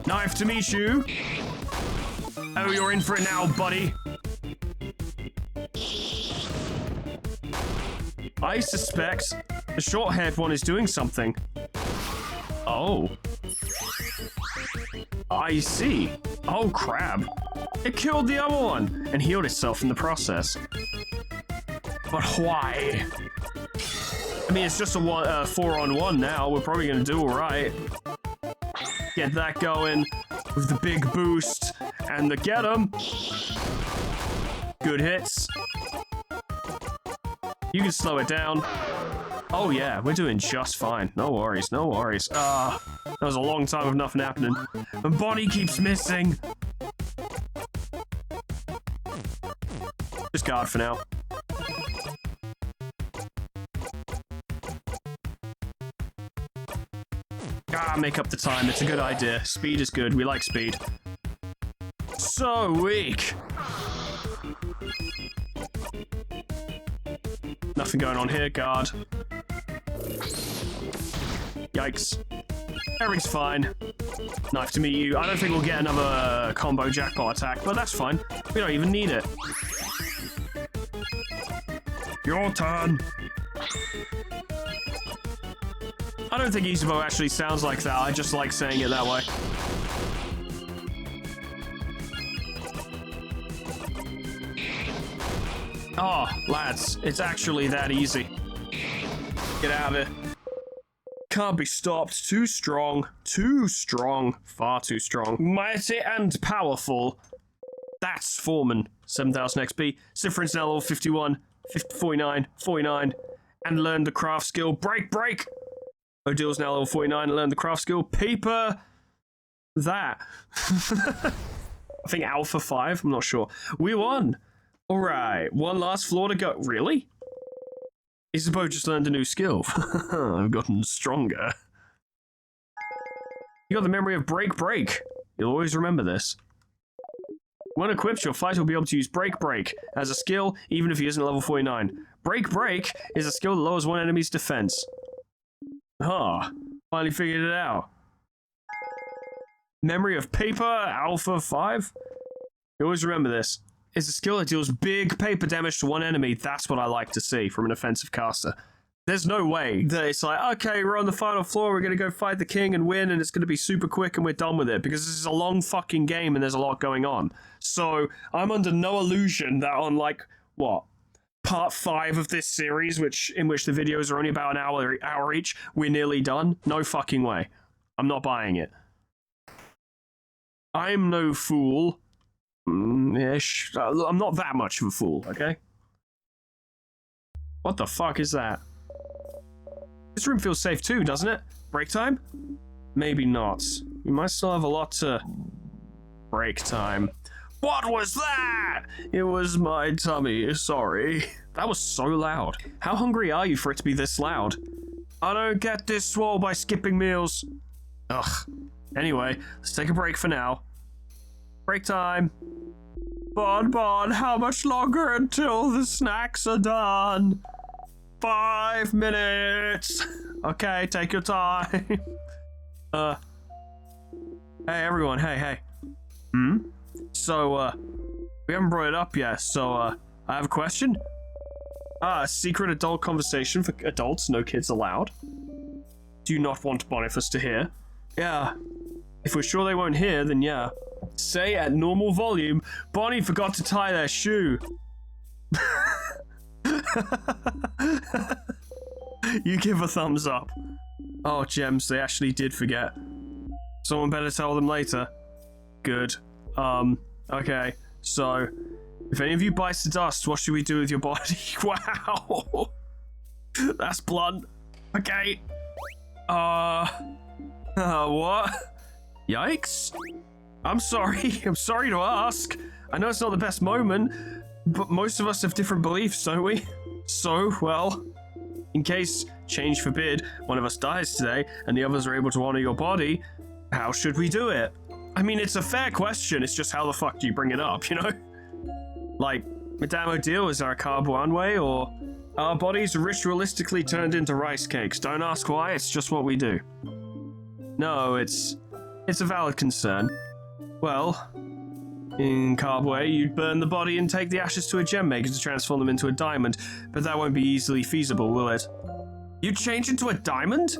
Knife to meet you. Oh, you're in for it now, buddy. I suspect the short-haired one is doing something. Oh. I see. Oh, crap. It killed the other one and healed itself in the process. But why? I mean, it's just a 4-on-1 now. We're probably going to do all right. Get that going with the big boost and the get 'em. Good hits. You can slow it down. Oh yeah, we're doing just fine. No worries, no worries. That was a long time of nothing happening. My body keeps missing. Just guard for now. Make up the time. It's a good idea. Speed is good. We like speed. So weak. Nothing going on here. Guard. Yikes. Everything's fine. Knife to meet you. I don't think we'll get another combo jackpot attack, but that's fine. We don't even need it. Your turn. I don't think Isabeau actually sounds like that. I just like saying it that way. Oh, lads, it's actually that easy. Get out of it. Can't be stopped. Too strong. Too strong. Far too strong. Mighty and powerful. That's Foreman. 7,000 XP. Sifrin's now level 51. 49. 49. And learned the craft skill. Break, break! Odil's now level 49 and learned the craft skill. Paper... that. I think Alpha 5, I'm not sure. We won! Alright, one last floor to go. Really? Isabeau just learned a new skill. I've gotten stronger. You got the memory of Break Break. You'll always remember this. When equipped, your fighter will be able to use Break Break as a skill, even if he isn't level 49. Break Break is a skill that lowers one enemy's defense. Ah, finally figured it out. Memory of Paper, Alpha 5? You always remember this. It's a skill that deals big paper damage to one enemy. That's what I like to see from an offensive caster. There's no way that it's like, okay, we're on the final floor, we're going to go fight the king and win, and it's going to be super quick and we're done with it, because this is a long fucking game and there's a lot going on. So I'm under no illusion that on, like, what? Part 5 of this series, in which the videos are only about an hour each, we're nearly done? No fucking way. I'm not buying it. I'm no fool. Ish. I'm not that much of a fool, okay? What the fuck is that? This room feels safe too, doesn't it? Break time? Maybe not. We might still have a lot to... Break time. What was that? It was my tummy, sorry. That was so loud. How hungry are you for it to be this loud? I don't get this swole by skipping meals. Ugh. Anyway, let's take a break for now. Break time. Bon, how much longer until the snacks are done? 5 minutes. Okay, take your time. Hey everyone, hey. So, we haven't brought it up yet, so, I have a question. Secret adult conversation for adults, no kids allowed. Do you not want Boniface to hear? Yeah. If we're sure they won't hear, then yeah. Say at normal volume, Bonnie forgot to tie their shoe. You give a thumbs up. Oh, gems, they actually did forget. Someone better tell them later. Good. Okay. So, if any of you bites the dust, what should we do with your body? Wow. That's blunt. Okay. What? Yikes. I'm sorry. I'm sorry to ask. I know it's not the best moment, but most of us have different beliefs, don't we? So, well, in case, change forbid, one of us dies today and the others are able to honor your body, how should we do it? I mean, it's a fair question. It's just how the fuck do you bring it up, you know? Like, Madame Odile, is there a Carboan way, or our bodies ritualistically turned into rice cakes? Don't ask why, it's just what we do. No, it's a valid concern. Well, in Carbway, you'd burn the body and take the ashes to a gem maker to transform them into a diamond, but that won't be easily feasible, will it? You'd change into a diamond?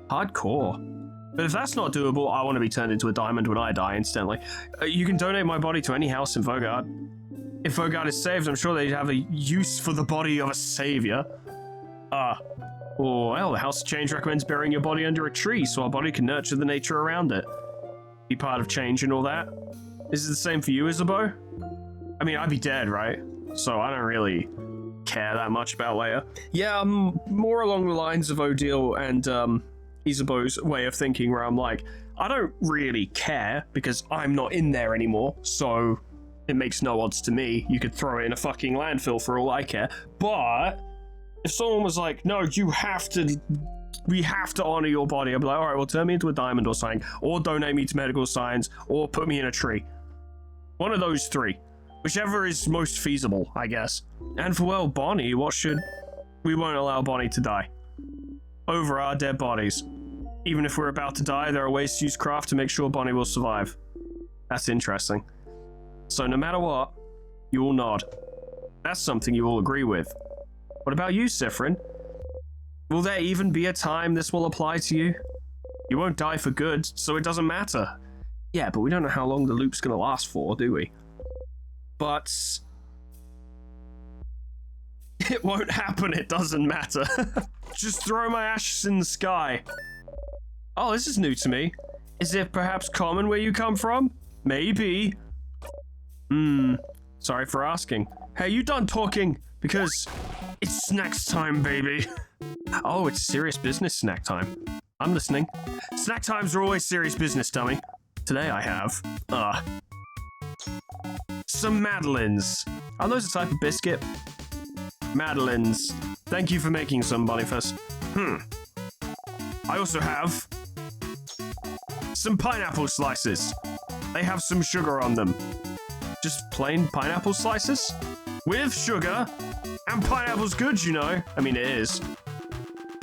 Hardcore. But if that's not doable, I want to be turned into a diamond when I die instantly. You can donate my body to any house in Vogard. If Vogard is saved, I'm sure they'd have a use for the body of a savior. Well, the House of Change recommends burying your body under a tree so our body can nurture the nature around it. Be part of change and all that. Is it the same for you, Isabeau? I mean, I'd be dead, right? So I don't really care that much about Leia. Yeah, I'm more along the lines of Odile and Isabeau's way of thinking, where I'm like, I don't really care because I'm not in there anymore, so it makes no odds to me. You could throw it in a fucking landfill for all I care. But if someone was like, no, we have to honor your body, I'd be like, all right, well, turn me into a diamond or something, or donate me to medical science, or put me in a tree. One of those three. Whichever is most feasible, I guess. And for, well, Bonnie, we won't allow Bonnie to die. Over our dead bodies. Even if we're about to die, there are ways to use craft to make sure Bonnie will survive. That's interesting. So no matter what, you will nod. That's something you all agree with. What about you, Sifrin? Will there even be a time this will apply to you? You won't die for good, so it doesn't matter. Yeah, but we don't know how long the loop's gonna last for, do we? But it won't happen, it doesn't matter. Just throw my ashes in the sky. Oh, this is new to me. Is it perhaps common where you come from? Maybe. Sorry for asking. Hey, you done talking? Because it's snacks time, baby. Oh, it's serious business snack time. I'm listening. Snack times are always serious business, dummy. Today I have, some Madeleines. Are those a type of biscuit? Madeleines. Thank you for making some, Boniface. I also have some pineapple slices. They have some sugar on them. Just plain pineapple slices? With sugar. And pineapple's good, you know. I mean, it is.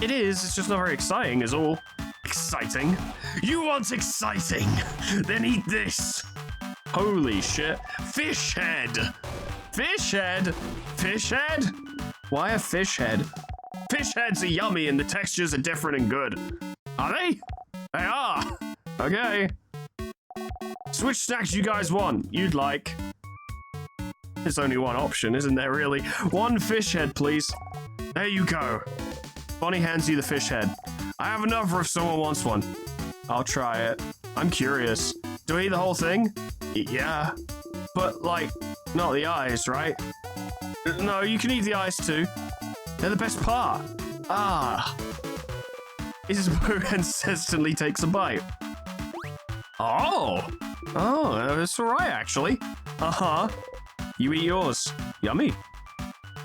It is, it's just not very exciting is all. Exciting? You want exciting? Then eat this. Holy shit. Fish head. Fish head? Fish head? Why a fish head? Fish heads are yummy and the textures are different and good. Are they? They are. Okay. So which snacks you guys want? You'd like? There's only one option, isn't there really? One fish head, please. There you go. Bonnie hands you the fish head. I have another if someone wants one. I'll try it. I'm curious. Do I eat the whole thing? Yeah. But, like, not the eyes, right? No, you can eat the eyes too. They're the best part. Ah. Isabeau hesitantly takes a bite. Oh. Oh, that's alright, actually. Uh-huh. You eat yours. Yummy.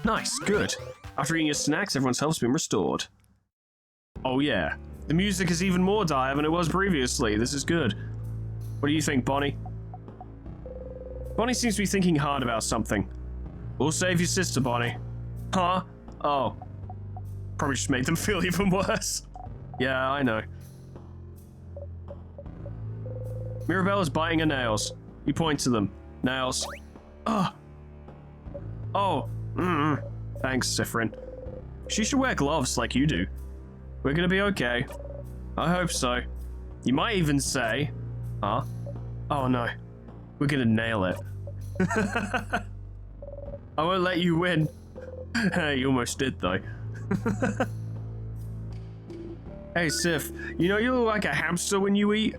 Nice, good. After eating your snacks, everyone's health's been restored. Oh yeah. The music is even more dire than it was previously. This is good. What do you think, Bonnie? Bonnie seems to be thinking hard about something. We'll save your sister, Bonnie. Huh? Oh. Probably just made them feel even worse. Yeah, I know. Mirebella's biting her nails. You point to them. Nails. Ugh. Oh. Thanks, Sifrin. She should wear gloves like you do. We're gonna be okay. I hope so. You might even say... Huh? Oh no. We're gonna nail it. I won't let you win. You almost did, though. Hey, Sif, you know you look like a hamster when you eat?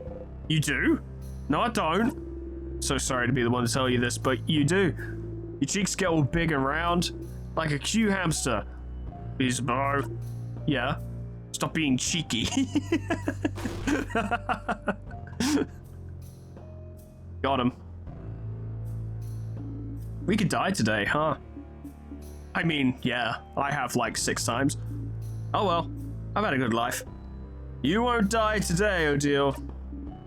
You do? No, I don't. So sorry to be the one to tell you this, but you do. Your cheeks get all big and round, like a cute hamster. Isabeau. Yeah? Stop being cheeky. Got him. We could die today, huh? I mean, yeah, I have like 6 times. Oh well, I've had a good life. You won't die today, Odile.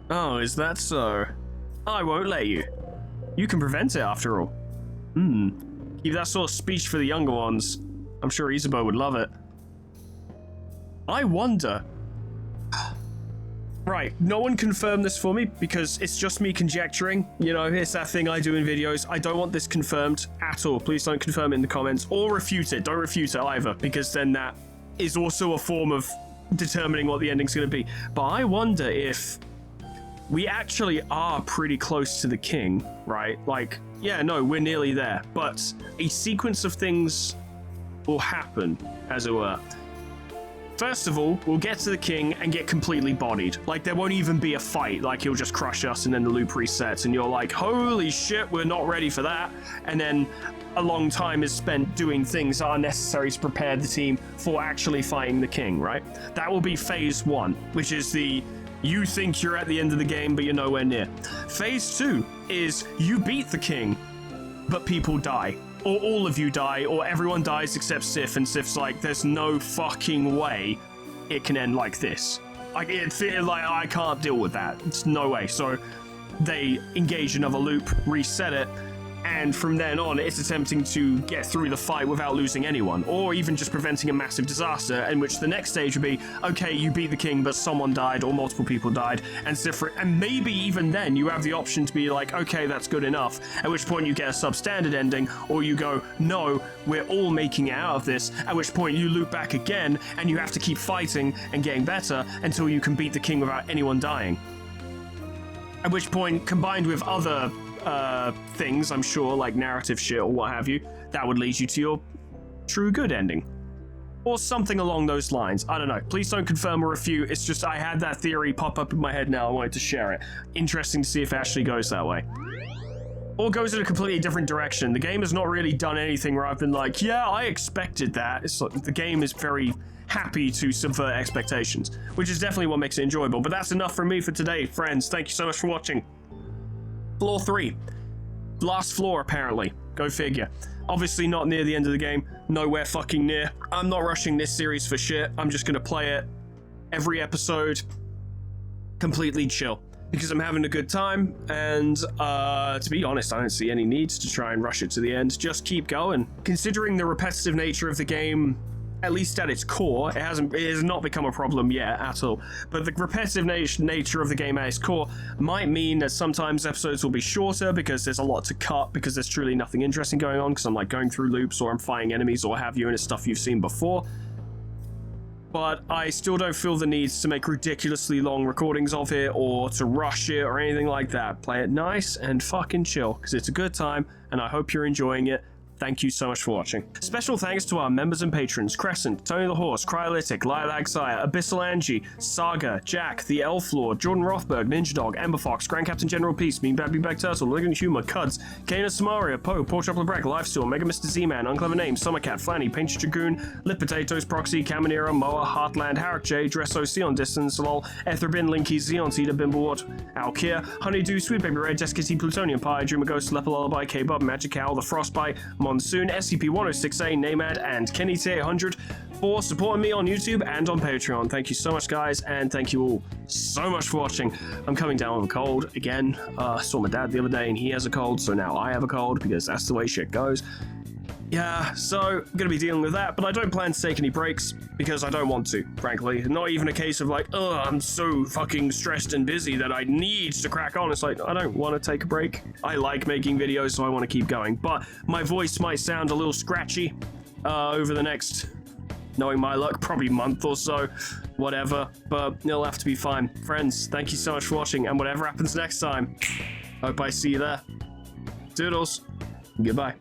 Oh, is that so? I won't let you. You can prevent it after all. Keep that sort of speech for the younger ones. I'm sure Isabeau would love it. I wonder... Right, no one confirmed this for me because it's just me conjecturing. You know, it's that thing I do in videos. I don't want this confirmed at all. Please don't confirm it in the comments or refute it. Don't refute it either, because then that is also a form of determining what the ending's going to be. But I wonder if we actually are pretty close to the king, right? Like, yeah, no, we're nearly there. But a sequence of things will happen, as it were. First of all, we'll get to the king and get completely bodied. Like, there won't even be a fight. Like, he'll just crush us and then the loop resets and you're like, holy shit, we're not ready for that. And then a long time is spent doing things that are necessary to prepare the team for actually fighting the king, right? That will be phase 1, which is the you think you're at the end of the game, but you're nowhere near. Phase 2 is you beat the king, but people die. Or all of you die, or everyone dies except Sif, and Sif's like, there's no fucking way it can end like this. Like, I can't deal with that. It's no way. So they engage another loop, reset it, and from then on, it's attempting to get through the fight without losing anyone, or even just preventing a massive disaster, in which the next stage would be, okay, you beat the king, but someone died, or multiple people died, and maybe even then you have the option to be like, okay, that's good enough, at which point you get a substandard ending, or you go, no, we're all making it out of this, at which point you loop back again, and you have to keep fighting and getting better until you can beat the king without anyone dying. At which point, combined with other things, I'm sure, like narrative shit or what have you, that would lead you to your true good ending. Or something along those lines. I don't know. Please don't confirm or refute. It's just I had that theory pop up in my head now. I wanted to share it. Interesting to see if it actually goes that way. Or goes in a completely different direction. The game has not really done anything where I've been like, yeah, I expected that. It's like, the game is very happy to subvert expectations, which is definitely what makes it enjoyable. But that's enough from me for today, friends. Thank you so much for watching. Floor 3. Last floor, apparently. Go figure. Obviously not near the end of the game. Nowhere fucking near. I'm not rushing this series for shit. I'm just gonna play it every episode. Completely chill. Because I'm having a good time, and to be honest, I don't see any need to try and rush it to the end. Just keep going. Considering the repetitive nature of the game, at least at its core, it has not become a problem yet at all. But the repetitive nature of the game at its core might mean that sometimes episodes will be shorter because there's a lot to cut, because there's truly nothing interesting going on, because I'm like going through loops or I'm fighting enemies or what have you, and it's stuff you've seen before. but I still don't feel the need to make ridiculously long recordings of it or to rush it or anything like that. Play it nice and fucking chill, because it's a good time, and I hope you're enjoying it. Thank you so much for watching. Special thanks to our members and patrons: Crescent, Tony the Horse, Cryolytic, Lilac Sire, Abyssal Angie, Saga, Jack, The Elf Lord, Jordan Rothberg, Ninja Dog, Ember Fox, Grand Captain General Peace, Mean Bad Big Bag Turtle, Living Humor, Cuds, Kana Samaria, Poe, Pork Chop Lebrec, Lifesteal, Mega Mr. Z-Man, Unclever Name, Summercat, Flanny, Painted Dragoon, Lip Potatoes, Proxy, Caminera, Moa, Heartland, Harak J, Dresso, Sion Distance, Lol, Etherbin, Linky, Xeon, Cedar, Bimblewort, Alkir, Honeydew, Sweet Baby Red, Jessica T, Plutonium Pie, Dreamer Ghost, Leper Lullaby, K-Bub, Magic Owl, The Frostbite, Monsoon, SCP-106A, Namad, and Kenny T800 for supporting me on YouTube and on Patreon. Thank you so much, guys, and thank you all so much for watching. I'm coming down with a cold again. I saw my dad the other day and he has a cold, so now I have a cold because that's the way shit goes. Yeah, so I'm gonna be dealing with that, but I don't plan to take any breaks because I don't want to, frankly. Not even a case of like, oh, I'm so fucking stressed and busy that I need to crack on. It's like, I don't want to take a break. I like making videos, so I want to keep going, but my voice might sound a little scratchy over the next, knowing my luck, probably month or so, whatever, but it'll have to be fine. Friends, thank you so much for watching, and whatever happens next time, hope I see you there. Doodles. Goodbye.